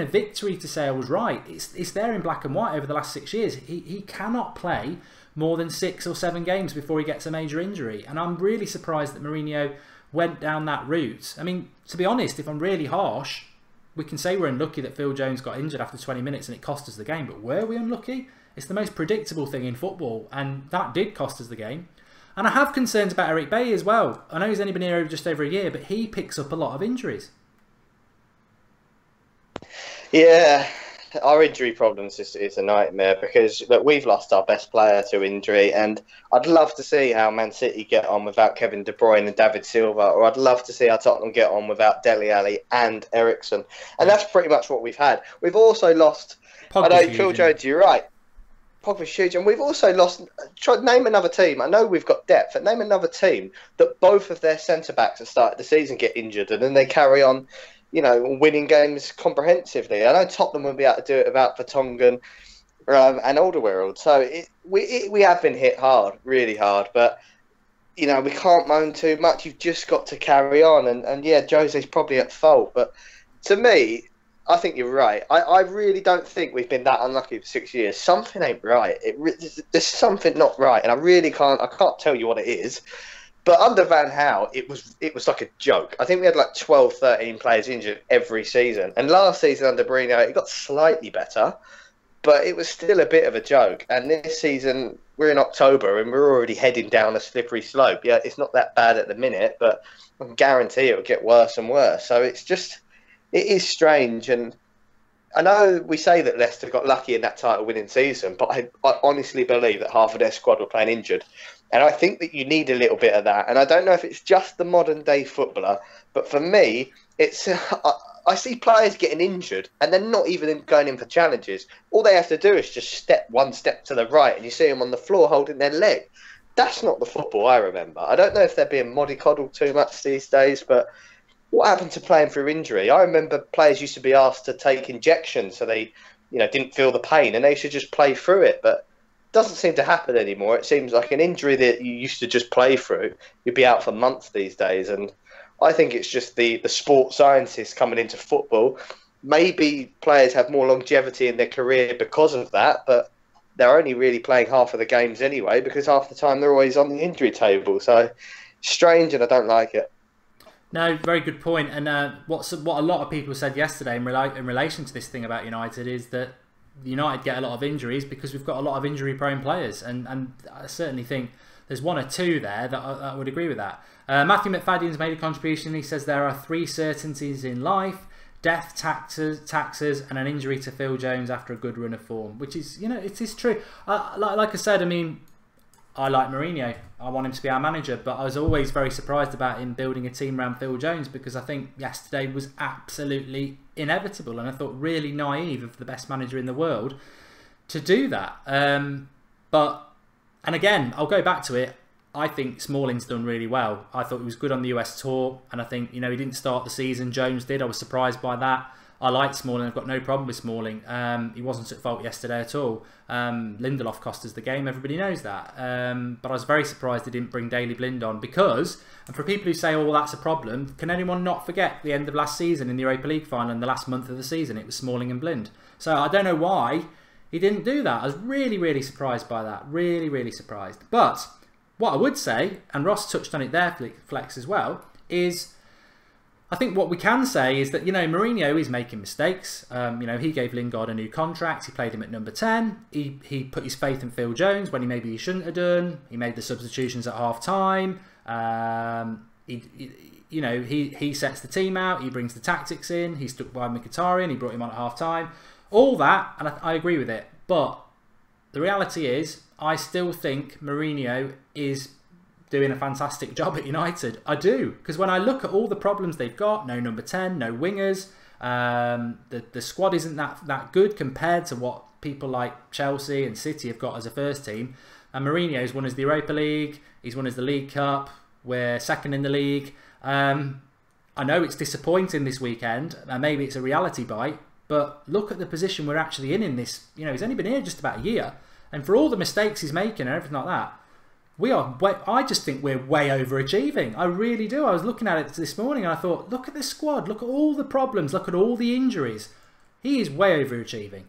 A: a victory to say I was right. It's there in black and white over the last 6 years. He cannot play more than 6 or 7 games before he gets a major injury. And I'm really surprised that Mourinho went down that route. I mean, to be honest, if I'm really harsh, we can say we're unlucky that Phil Jones got injured after 20 minutes and it cost us the game. But were we unlucky? It's the most predictable thing in football, and that did cost us the game. And I have concerns about Eric Bailly as well. I know he's only been here just over a year, but he picks up a lot of injuries.
B: Yeah, our injury problems is a nightmare because look, we've lost our best player to injury, and I'd love to see how Man City get on without Kevin De Bruyne and David Silva, or I'd love to see how Tottenham get on without Dele Alli and Eriksen. And that's pretty much what we've had. We've also lost, Pogba's I know, Phil Jones, you're right. Pogba's huge, and we've also lost. Name another team. I know we've got depth, but name another team that both of their centre backs at the start of the season get injured, and then they carry on, winning games comprehensively. I know Tottenham will be able to do it without Vertonghen and Alderweireld. So we have been hit hard, really hard, but we can't moan too much. You've just got to carry on, and yeah, Jose's probably at fault, but to me, I think you're right. I really don't think we've been that unlucky for 6 years. Something ain't right. There's something not right, and I can't tell you what it is. But under Van Gaal, it was like a joke. I think we had like 12, 13 players injured every season. And last season under Mourinho, it got slightly better, but it was still a bit of a joke. And this season, we're in October and we're already heading down a slippery slope. Yeah, it's not that bad at the minute, but I can guarantee it will get worse and worse. So it is strange, and I know we say that Leicester got lucky in that title-winning season, but I honestly believe that half of their squad were playing injured, and I think that you need a little bit of that. And I don't know if it's just the modern-day footballer, but for me, it's I see players getting injured, and they're not even going in for challenges. All they have to do is just step one step to the right, and you see them on the floor holding their leg. That's not the football I remember. I don't know if they're being mollycoddled too much these days, but what happened to playing through injury? I remember players used to be asked to take injections so they, didn't feel the pain, and they should just play through it. But it doesn't seem to happen anymore. It seems like an injury that you used to just play through, you'd be out for months these days. And I think it's just the sports scientists coming into football. Maybe players have more longevity in their career because of that, but they're only really playing half of the games anyway because half the time they're always on the injury table. So strange, and I don't like it.
A: No, very good point. And what a lot of people said yesterday in relation to this thing about United is that United get a lot of injuries because we've got a lot of injury-prone players. And I certainly think there's one or two there that I would agree with that. Matthew McFadden's made a contribution. He says there are 3 certainties in life: death, taxes, and an injury to Phil Jones after a good run of form. Which is, it is true. Like I said, I mean, I like Mourinho. I want him to be our manager, but I was always very surprised about him building a team around Phil Jones, because I think yesterday was absolutely inevitable, and I thought really naive of the best manager in the world to do that. And again, I'll go back to it. I think Smalling's done really well. I thought he was good on the US tour, and I think, he didn't start the season. Jones did. I was surprised by that. I like Smalling. I've got no problem with Smalling. He wasn't at fault yesterday at all. Lindelof cost us the game. Everybody knows that. But I was very surprised they didn't bring Daley Blind on, because, and for people who say, oh, well, that's a problem, can anyone not forget the end of last season in the Europa League final and the last month of the season? It was Smalling and Blind. So I don't know why he didn't do that. I was really, really surprised by that. Really, really surprised. But what I would say, and Ross touched on it there, Flex, as well, is I think what we can say is that, Mourinho is making mistakes. He gave Lingard a new contract. He played him at number 10. He put his faith in Phil Jones when maybe he shouldn't have done. He made the substitutions at half time. He sets the team out. He brings the tactics in. He stuck by Mkhitaryan. He brought him on at half time. All that, and I agree with it. But the reality is, I still think Mourinho is doing a fantastic job at United. I do, because when I look at all the problems they've got, no number 10, no wingers, the squad isn't that good compared to what people like Chelsea and City have got as a first team. And Mourinho's won us the Europa League, he's won us the League Cup, we're second in the league. I know it's disappointing this weekend, and maybe it's a reality bite, but look at the position we're actually in this. He's only been here just about a year, and for all the mistakes he's making and everything like that, I just think we're way overachieving. I really do. I was looking at it this morning and I thought, look at this squad, look at all the problems, look at all the injuries. He is way overachieving.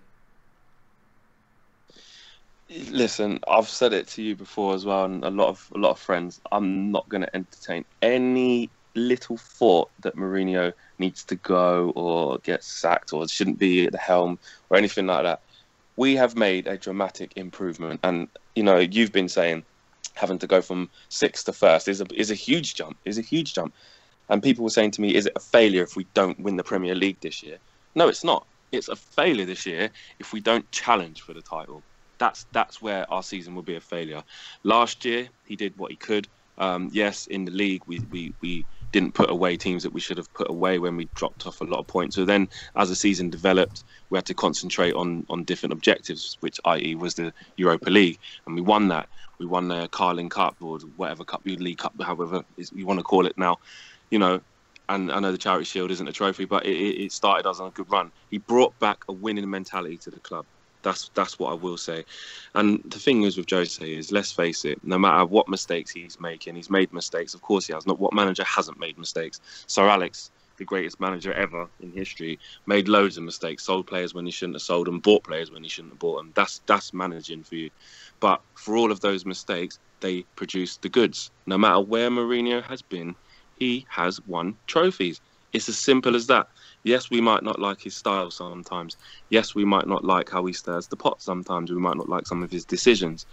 C: Listen, I've said it to you before as well, and a lot of friends. I'm not going to entertain any little thought that Mourinho needs to go or get sacked or shouldn't be at the helm or anything like that. We have made a dramatic improvement, and you've been saying having to go from 6th to 1st is a huge jump. And people were saying to me, is it a failure if we don't win the Premier League this year? No, it's not. It's a failure this year if we don't challenge for the title. That's where our season will be a failure. Last year, he did what he could. Yes, in the league, we didn't put away teams that we should have put away when we dropped off a lot of points. So then, as the season developed, we had to concentrate on different objectives, which i.e. was the Europa League. And we won that. We won the Carling Cup, or whatever cup, League Cup, however you want to call it now. And I know the Charity Shield isn't a trophy, but it started us on a good run. He brought back a winning mentality to the club. That's what I will say. And the thing is with Jose is, let's face it, no matter what mistakes he's making, he's made mistakes. Of course he has. Not what manager hasn't made mistakes. Sir Alex, the greatest manager ever in history, made loads of mistakes. Sold players when he shouldn't have sold them, bought players when he shouldn't have bought them. That's managing for you. But for all of those mistakes, they produced the goods. No matter where Mourinho has been, he has won trophies. It's as simple as that. Yes, we might not like his style sometimes. Yes, we might not like how he stirs the pot sometimes. We might not like some of his decisions.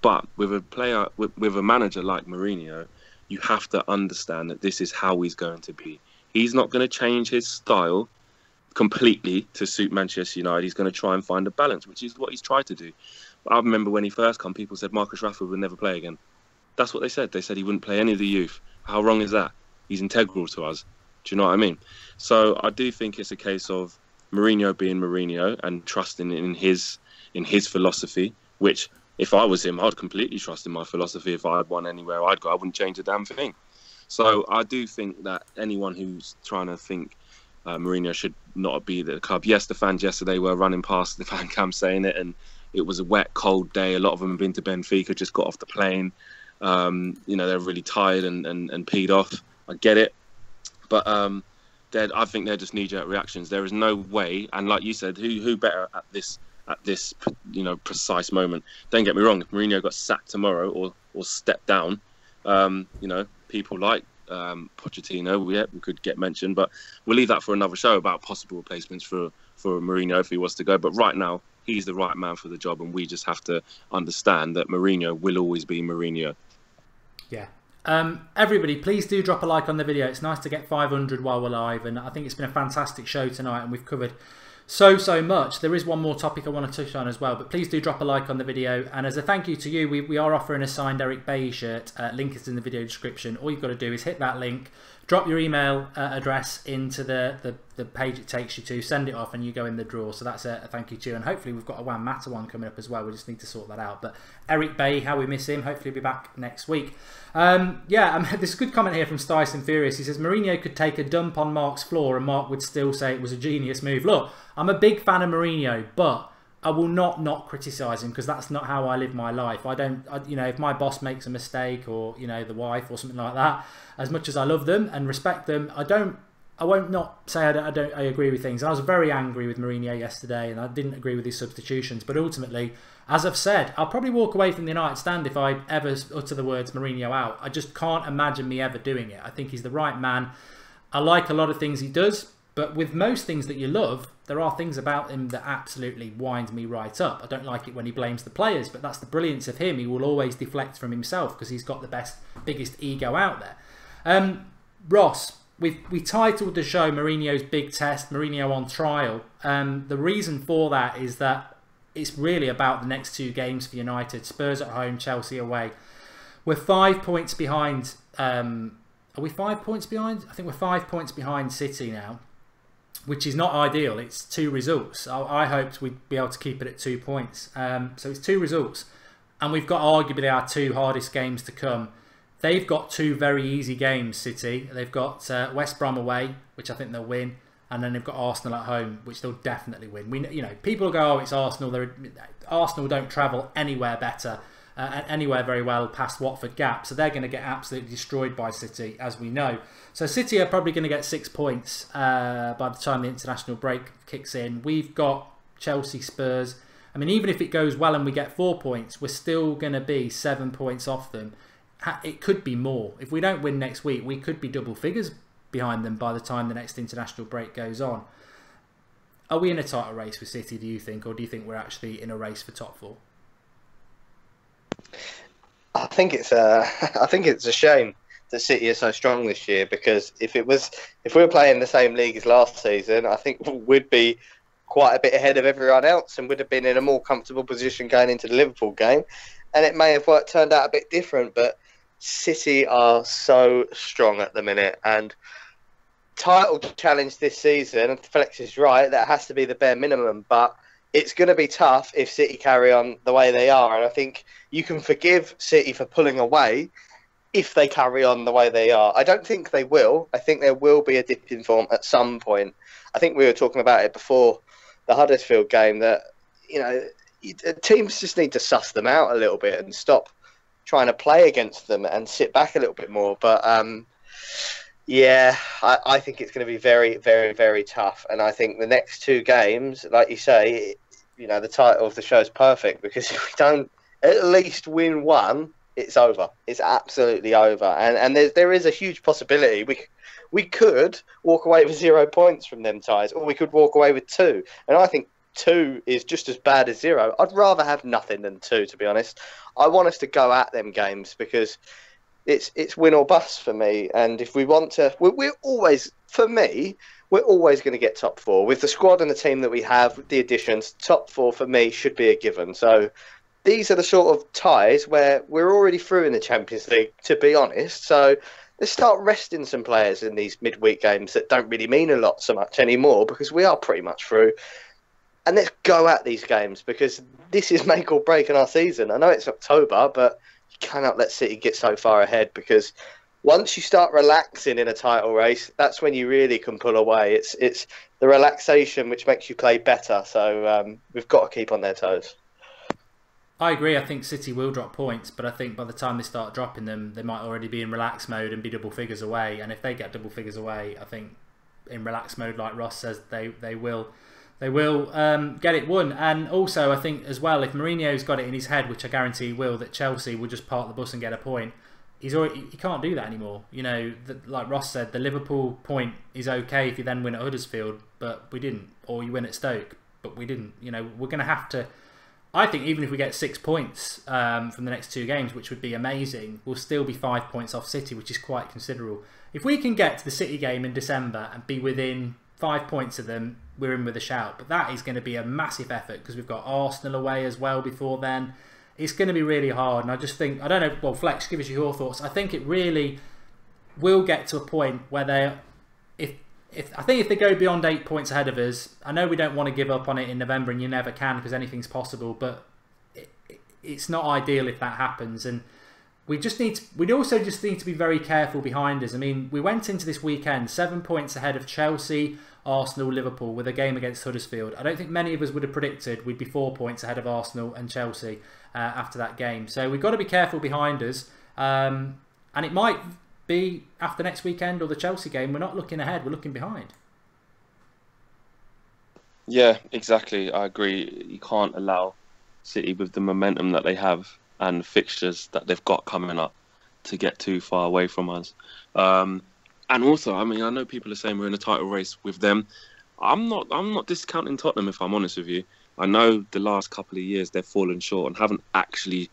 C: But with a player, with a manager like Mourinho, you have to understand that this is how he's going to be. He's not going to change his style completely to suit Manchester United. He's going to try and find a balance, which is what he's tried to do. I remember when he first came, people said Marcus Rashford would never play again. That's what they said. They said he wouldn't play any of the youth. How wrong is that? He's integral to us. Do you know what I mean? So I do think it's a case of Mourinho being Mourinho and trusting in his philosophy, which if I was him, I'd completely trust in my philosophy. If I had one anywhere I'd go, I wouldn't change a damn thing. So I do think that anyone who's trying to think Mourinho should not be at the club. Yes, the fans yesterday were running past the fan cam saying it, and it was a wet, cold day. A lot of them have been to Benfica, just got off the plane. They're really tired and peed off. I get it. But I think they're just knee-jerk reactions. There is no way, and like you said, who better at this precise moment? Don't get me wrong. If Mourinho got sacked tomorrow or stepped down, people like Pochettino, we could get mentioned. But we'll leave that for another show about possible replacements for Mourinho if he was to go. But right now, he's the right man for the job, and we just have to understand that Mourinho will always be Mourinho.
A: Yeah. Everybody, please do drop a like on the video. It's nice to get 500 while we're live, and I think it's been a fantastic show tonight, and we've covered so much. There is one more topic I want to touch on as well, but please do drop a like on the video. And as a thank you to you, we are offering a signed Eric Bailly shirt. Link is in the video description. All you've got to do is hit that link, drop your email address into the page it takes you to, send it off, and you go in the draw. So that's a thank you to you. And hopefully we've got a Wan Mata one coming up as well. We just need to sort that out. But Eric Bailly, how we miss him. Hopefully he'll be back next week. There's a good comment here from Styson Furious. He says, Mourinho could take a dump on Mark's floor and Mark would still say it was a genius move. Look, I'm a big fan of Mourinho, but I will not criticise him because that's not how I live my life. If my boss makes a mistake, or the wife or something like that, as much as I love them and respect them, I won't not say I agree with things. And I was very angry with Mourinho yesterday, and I didn't agree with his substitutions. But ultimately, as I've said, I'll probably walk away from the United stand if I ever utter the words Mourinho out. I just can't imagine me ever doing it. I think he's the right man. I like a lot of things he does, but with most things that you love, there are things about him that absolutely wind me right up. I don't like it when he blames the players, but that's the brilliance of him. He will always deflect from himself because he's got the biggest ego out there. Ross, we titled the show Mourinho's Big Test, Mourinho on Trial. The reason for that is that it's really about the next two games for United. Spurs at home, Chelsea away. We're 5 points behind. Are we 5 points behind? I think we're 5 points behind City now, which is not ideal. It's 2 results. I hoped we'd be able to keep it at 2 points. So it's 2 results. And we've got arguably our 2 hardest games to come. They've got 2 very easy games, City. They've got West Brom away, which I think they'll win. And then they've got Arsenal at home, which they'll definitely win. People go, oh, it's Arsenal. Arsenal don't travel anywhere better, anywhere very well past Watford Gap. So they're going to get absolutely destroyed by City, as we know. So City are probably going to get 6 points by the time the international break kicks in. We've got Chelsea, Spurs. I mean, even if it goes well and we get 4 points, we're still going to be 7 points off them. It could be more. If we don't win next week, we could be double figures behind them by the time the next international break goes on. Are we in a title race with City, do you think, or do you think we're actually in a race for top 4?
B: I think it's a shame that City are so strong this year, because if we were playing the same league as last season, I think we'd be quite a bit ahead of everyone else and would have been in a more comfortable position going into the Liverpool game, and it may have turned out a bit different. But City are so strong at the minute, and title challenge this season, and Flex is right, that has to be the bare minimum, but it's going to be tough if City carry on the way they are. And I think you can forgive City for pulling away if they carry on the way they are. I don't think they will. I think there will be a dip in form at some point. I think we were talking about it before the Huddersfield game, that teams just need to suss them out a little bit and stop trying to play against them and sit back a little bit more. But I think it's going to be very, very, very tough. And I think the next 2 games, like you say, the title of the show is perfect, because if we don't at least win one, it's over. It's absolutely over. And there is a huge possibility we could walk away with 0 points from them ties, or we could walk away with 2. And I think 2 is just as bad as 0. I'd rather have nothing than 2, to be honest. I want us to go at them games, because it's win or bust for me. And if we want to, we're always going to get top 4 with the squad and the team that we have, with the additions. Top 4 for me should be a given. So these are the sort of ties where we're already through in the Champions League, to be honest. So let's start resting some players in these midweek games that don't really mean a lot so much anymore, because we are pretty much through. And let's go at these games, because this is make or break in our season. I know it's October, but you cannot let City get so far ahead, because once you start relaxing in a title race, that's when you really can pull away. It's the relaxation which makes you play better. So we've got to keep on their toes.
A: I agree. I think City will drop points, but I think by the time they start dropping them, they might already be in relaxed mode and be double figures away. And if they get double figures away, I think in relaxed mode, like Ross says, they will get it won. And also, I think as well, if Mourinho's got it in his head, which I guarantee he will, that Chelsea will just park the bus and get a point, he can't do that anymore. Like Ross said, the Liverpool point is okay if you then win at Huddersfield, but we didn't. Or you win at Stoke, but we didn't. We're going to have to. I think even if we get 6 points from the next 2 games, which would be amazing, we'll still be 5 points off City, which is quite considerable. If we can get to the City game in December and be within 5 points of them, we're in with a shout. But that is going to be a massive effort because we've got Arsenal away as well before then. It's going to be really hard, and I just think, I don't know, well, Flex, give us your thoughts. I think it really will get to a point where I think if they go beyond 8 points ahead of us, I know we don't want to give up on it in November, and you never can because anything's possible, but it's not ideal if that happens. And we also just need to be very careful behind us. I mean, we went into this weekend 7 points ahead of Chelsea, Arsenal, Liverpool with a game against Huddersfield. I don't think many of us would have predicted we'd be 4 points ahead of Arsenal and Chelsea after that game. So we've got to be careful behind us. And it might be after next weekend or the Chelsea game, we're not looking ahead, we're looking behind.
C: Yeah, exactly. I agree. You can't allow City, with the momentum that they have and fixtures that they've got coming up, to get too far away from us. And also, I mean, I know people are saying we're in a title race with them. I'm not discounting Tottenham, if I'm honest with you. I know the last couple of years they've fallen short and haven't actually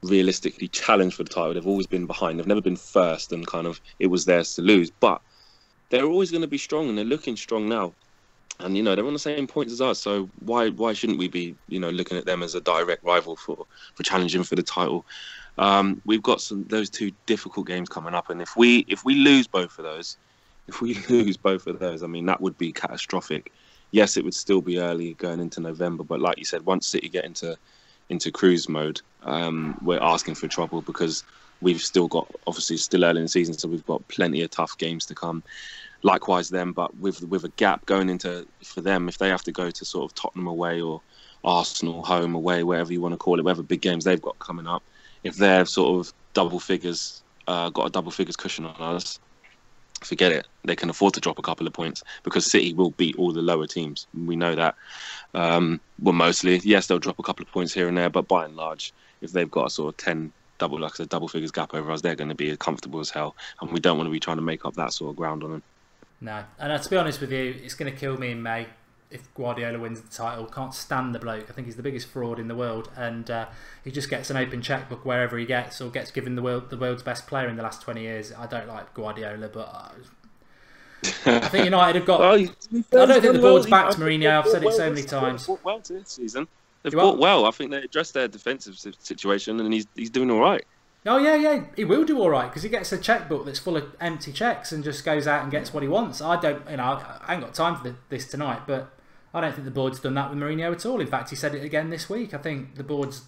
C: realistically challenged for the title. They've always been behind. They've never been first, and kind of it was theirs to lose. But they're always going to be strong, and they're looking strong now. And, you know, they're on the same points as us, so why shouldn't we be, you know, looking at them as a direct rival for challenging for the title? We've got those two difficult games coming up, and if we lose both of those, I mean, that would be catastrophic. Yes, it would still be early going into November, but like you said, once City get into cruise mode, we're asking for trouble, because we've still got, obviously still early in the season, so we've got plenty of tough games to come. Likewise them, but with a gap going into, for them, if they have to go to sort of Tottenham away or Arsenal home away, whatever you want to call it, whatever big games they've got coming up, if they're sort of double figures, got a double figures cushion on us, forget it. They can afford to drop a couple of points, because City will beat all the lower teams. We know that. Well, mostly, yes, they'll drop a couple of points here and there, but by and large, if they've got a sort of 10 double figures gap over us, they're going to be comfortable as hell, and we don't want to be trying to make up that sort of ground on them.
A: No, and to be honest with you, it's going to kill me in May if Guardiola wins the title. Can't stand the bloke. I think he's the biggest fraud in the world, and he just gets an open checkbook wherever he gets, or gets given the world's best player in the last 20 years. I don't like Guardiola, but I think United have got. Well, I don't think the board's backed Mourinho. I've said it so many times.
C: Well, this season they've fought well. I think they addressed their defensive situation, and he's doing all right.
A: Oh yeah, he will do all right, because he gets a checkbook that's full of empty checks and just goes out and gets what he wants. I ain't got time for this tonight, but I don't think the board's done that with Mourinho at all. In fact, he said it again this week. I think the board's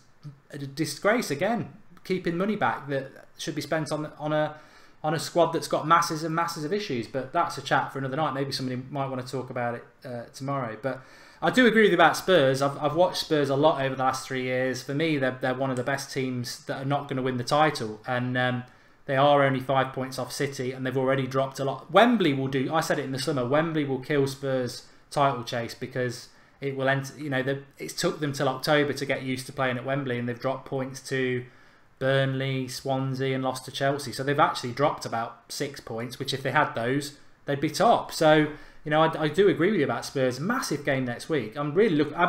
A: a disgrace again, keeping money back that should be spent on a squad that's got masses and masses of issues. But that's a chat for another night. Maybe somebody might want to talk about it tomorrow. But I do agree with you about Spurs. I've watched Spurs a lot over the last 3 years. For me, they're one of the best teams that are not going to win the title, and they are only 5 points off City, and they've already dropped a lot. Wembley will do. I said it in the summer. Wembley will kill Spurs' title chase, because it will enter. You know, it took them till October to get used to playing at Wembley, and they've dropped points to Burnley, Swansea, and lost to Chelsea. So they've actually dropped about 6 points, which if they had those, they'd be top. So, you know, I do agree with you about Spurs. Massive game next week. I'm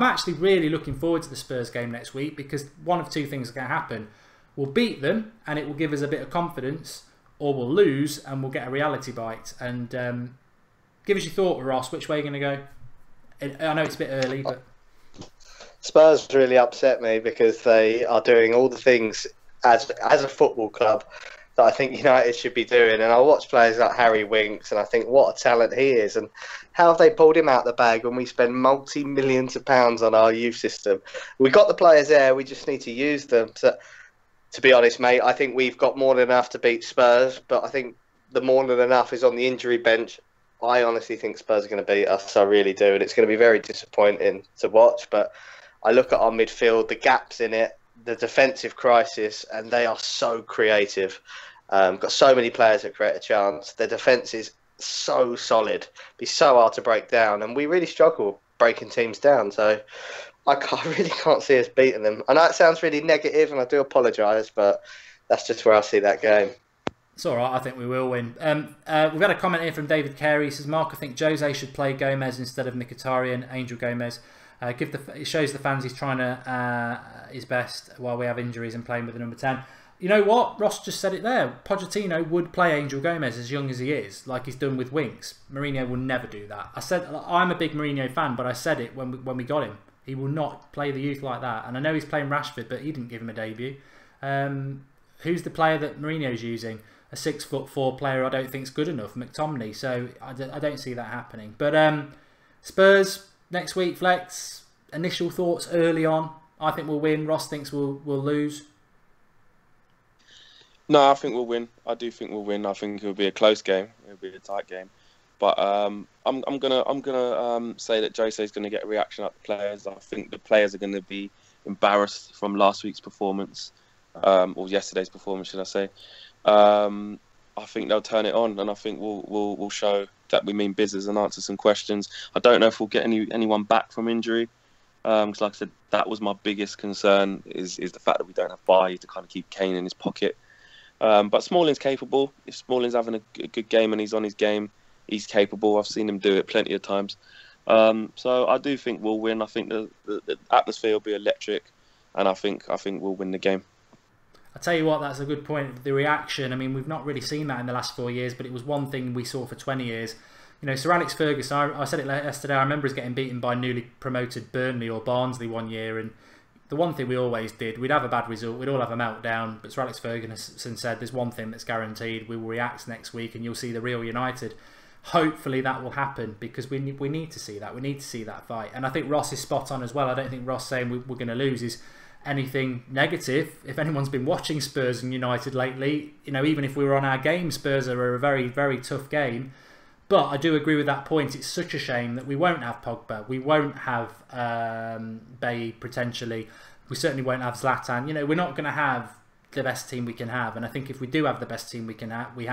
A: actually really looking forward to the Spurs game next week, because one of two things are going to happen. We'll beat them, and it will give us a bit of confidence, or we'll lose, and we'll get a reality bite. And give us your thought, Ross. Which way are you going to go? I know it's a bit early, but
B: Spurs really upset me, because they are doing all the things as a football club that I think United should be doing. And I watch players like Harry Winks, and I think what a talent he is, and how have they pulled him out the bag when we spend multi-millions of pounds on our youth system? We've got the players there, we just need to use them. To be honest, mate, I think we've got more than enough to beat Spurs, but I think the more than enough is on the injury bench. I honestly think Spurs are going to beat us, I really do, and it's going to be very disappointing to watch. But I look at our midfield, the gaps in it, the defensive crisis, and they are so creative. Got so many players that create a chance. Their defence is so solid, be so hard to break down, and we really struggle breaking teams down. So I really can't see us beating them. I know it sounds really negative, and I do apologise, but that's just where I see that game.
A: It's all right. I think we will win. We've had a comment here from David Carey. He says, Mark, I think Jose should play Gomez instead of Mkhitaryan, Angel Gomez. It shows the fans he's trying to his best while we have injuries and playing with the number 10. you know what? Ross just said it there. Pochettino would play Angel Gomez as young as he is, like he's done with Winks. Mourinho will never do that. I said I'm a big Mourinho fan, but I said it when we got him. He will not play the youth like that. And I know he's playing Rashford, but he didn't give him a debut. Who's the player that Mourinho's using? A 6'4" player I don't think is good enough, McTominay. So I don't see that happening. But Spurs next week, Flex. Initial thoughts early on. I think we'll win. Ross thinks we'll lose.
C: No, I think we'll win. I do think we'll win. I think it'll be a close game. It'll be a tight game. But I'm gonna say that Jose's gonna get a reaction out of the players. I think the players are gonna be embarrassed from last week's performance, or yesterday's performance, should I say? I think they'll turn it on, and I think we'll show that we mean business and answer some questions. I don't know if we'll get anyone back from injury. Because like I said, that was my biggest concern is the fact that we don't have Bailly to kind of keep Kane in his pocket. But Smalling's capable. If Smalling's having a good game and he's on his game, he's capable. I've seen him do it plenty of times. So I do think we'll win. I think the atmosphere will be electric, and I think we'll win the game.
A: I tell you what, that's a good point. The reaction. I mean, we've not really seen that in the last 4 years, but it was one thing we saw for 20 years. You know, Sir Alex Ferguson, I said it yesterday, I remember us getting beaten by newly promoted Burnley or Barnsley one year, and the one thing we always did, we'd have a bad result, we'd all have a meltdown, but Sir Alex Ferguson said there's one thing that's guaranteed, we will react next week and you'll see the real United. Hopefully that will happen, because we need to see that. We need to see that fight. And I think Ross is spot on as well. I don't think Ross saying we're going to lose is anything negative. If anyone's been watching Spurs and United lately, you know, even if we were on our game, Spurs are a very, very tough game. But I do agree with that point. It's such a shame that we won't have Pogba. We won't have Bailly, potentially. We certainly won't have Zlatan. You know, we're not going to have the best team we can have. And I think if we do have the best team we can win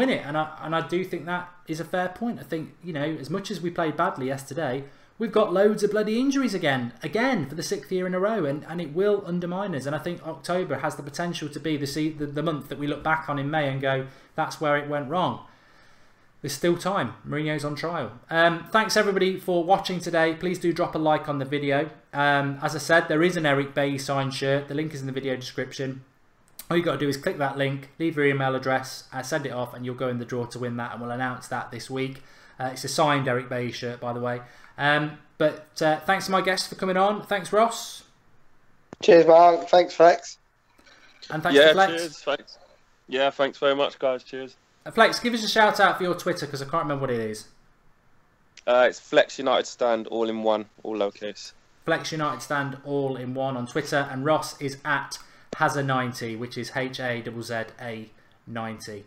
A: it. And I do think that is a fair point. I think, you know, as much as we played badly yesterday, we've got loads of bloody injuries again for the 6th year in a row. And it will undermine us. And I think October has the potential to be the month that we look back on in May and go, that's where it went wrong. There's still time. Mourinho's on trial. Thanks everybody for watching today. Please do drop a like on the video. As I said, there is an Eric Bailly signed shirt. The link is in the video description. All you got to do is click that link, leave your email address, send it off, and you'll go in the draw to win that. And we'll announce that this week. It's a signed Eric Bailly shirt, by the way. But thanks to my guests for coming on. Thanks, Ross.
B: Cheers, Mark. Thanks, Flex.
A: And thanks to Flex.
C: Cheers. Thanks. Yeah, thanks very much, guys. Cheers.
A: Flex, give us a shout out for your Twitter, because I can't remember what it is.
C: It's Flex United Stand, all in one, all lowercase.
A: Flex United Stand, all in one on Twitter. And Ross is at Hazza90, which is HAZZA90.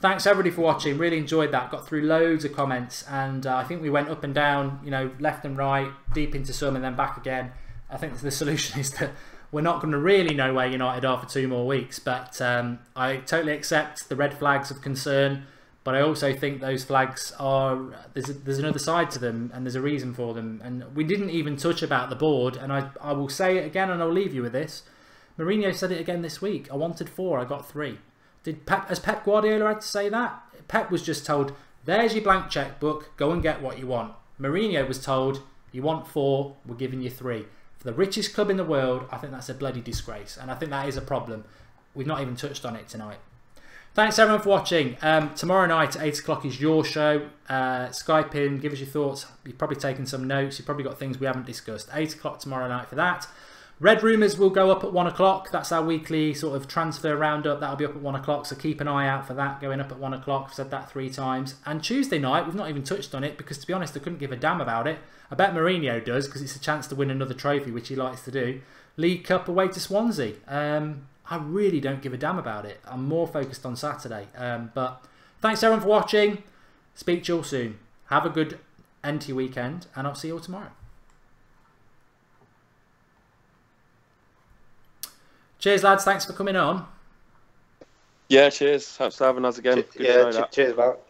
A: Thanks everybody for watching. Really enjoyed that. Got through loads of comments, and I think we went up and down, you know, left and right, deep into some and then back again. I think the solution is that we're not going to really know where United are for 2 more weeks, but I totally accept the red flags of concern, but I also think those flags are, there's another side to them, and there's a reason for them. And we didn't even touch about the board, and I will say it again, and I'll leave you with this. Mourinho said it again this week. I wanted 4, I got 3. Has Pep Guardiola had to say that? Pep was just told, there's your blank checkbook, go and get what you want. Mourinho was told, you want 4, we're giving you 3. For the richest club in the world, I think that's a bloody disgrace. And I think that is a problem. We've not even touched on it tonight. Thanks everyone for watching. Tomorrow night at 8 o'clock is your show. Skype in, give us your thoughts. You've probably taken some notes. You've probably got things we haven't discussed. 8 o'clock tomorrow night for that. Red Rumours will go up at 1 o'clock. That's our weekly sort of transfer roundup. That'll be up at 1 o'clock. So keep an eye out for that going up at 1 o'clock. I've said that 3 times. And Tuesday night, we've not even touched on it because, to be honest, I couldn't give a damn about it. I bet Mourinho does, because it's a chance to win another trophy, which he likes to do. League Cup away to Swansea. I really don't give a damn about it. I'm more focused on Saturday. But thanks everyone for watching. Speak to you all soon. Have a good end to your weekend, and I'll see you all tomorrow. Cheers, lads. Thanks for coming on.
C: Yeah, cheers. Thanks for having us again.
B: Cheers, Mark.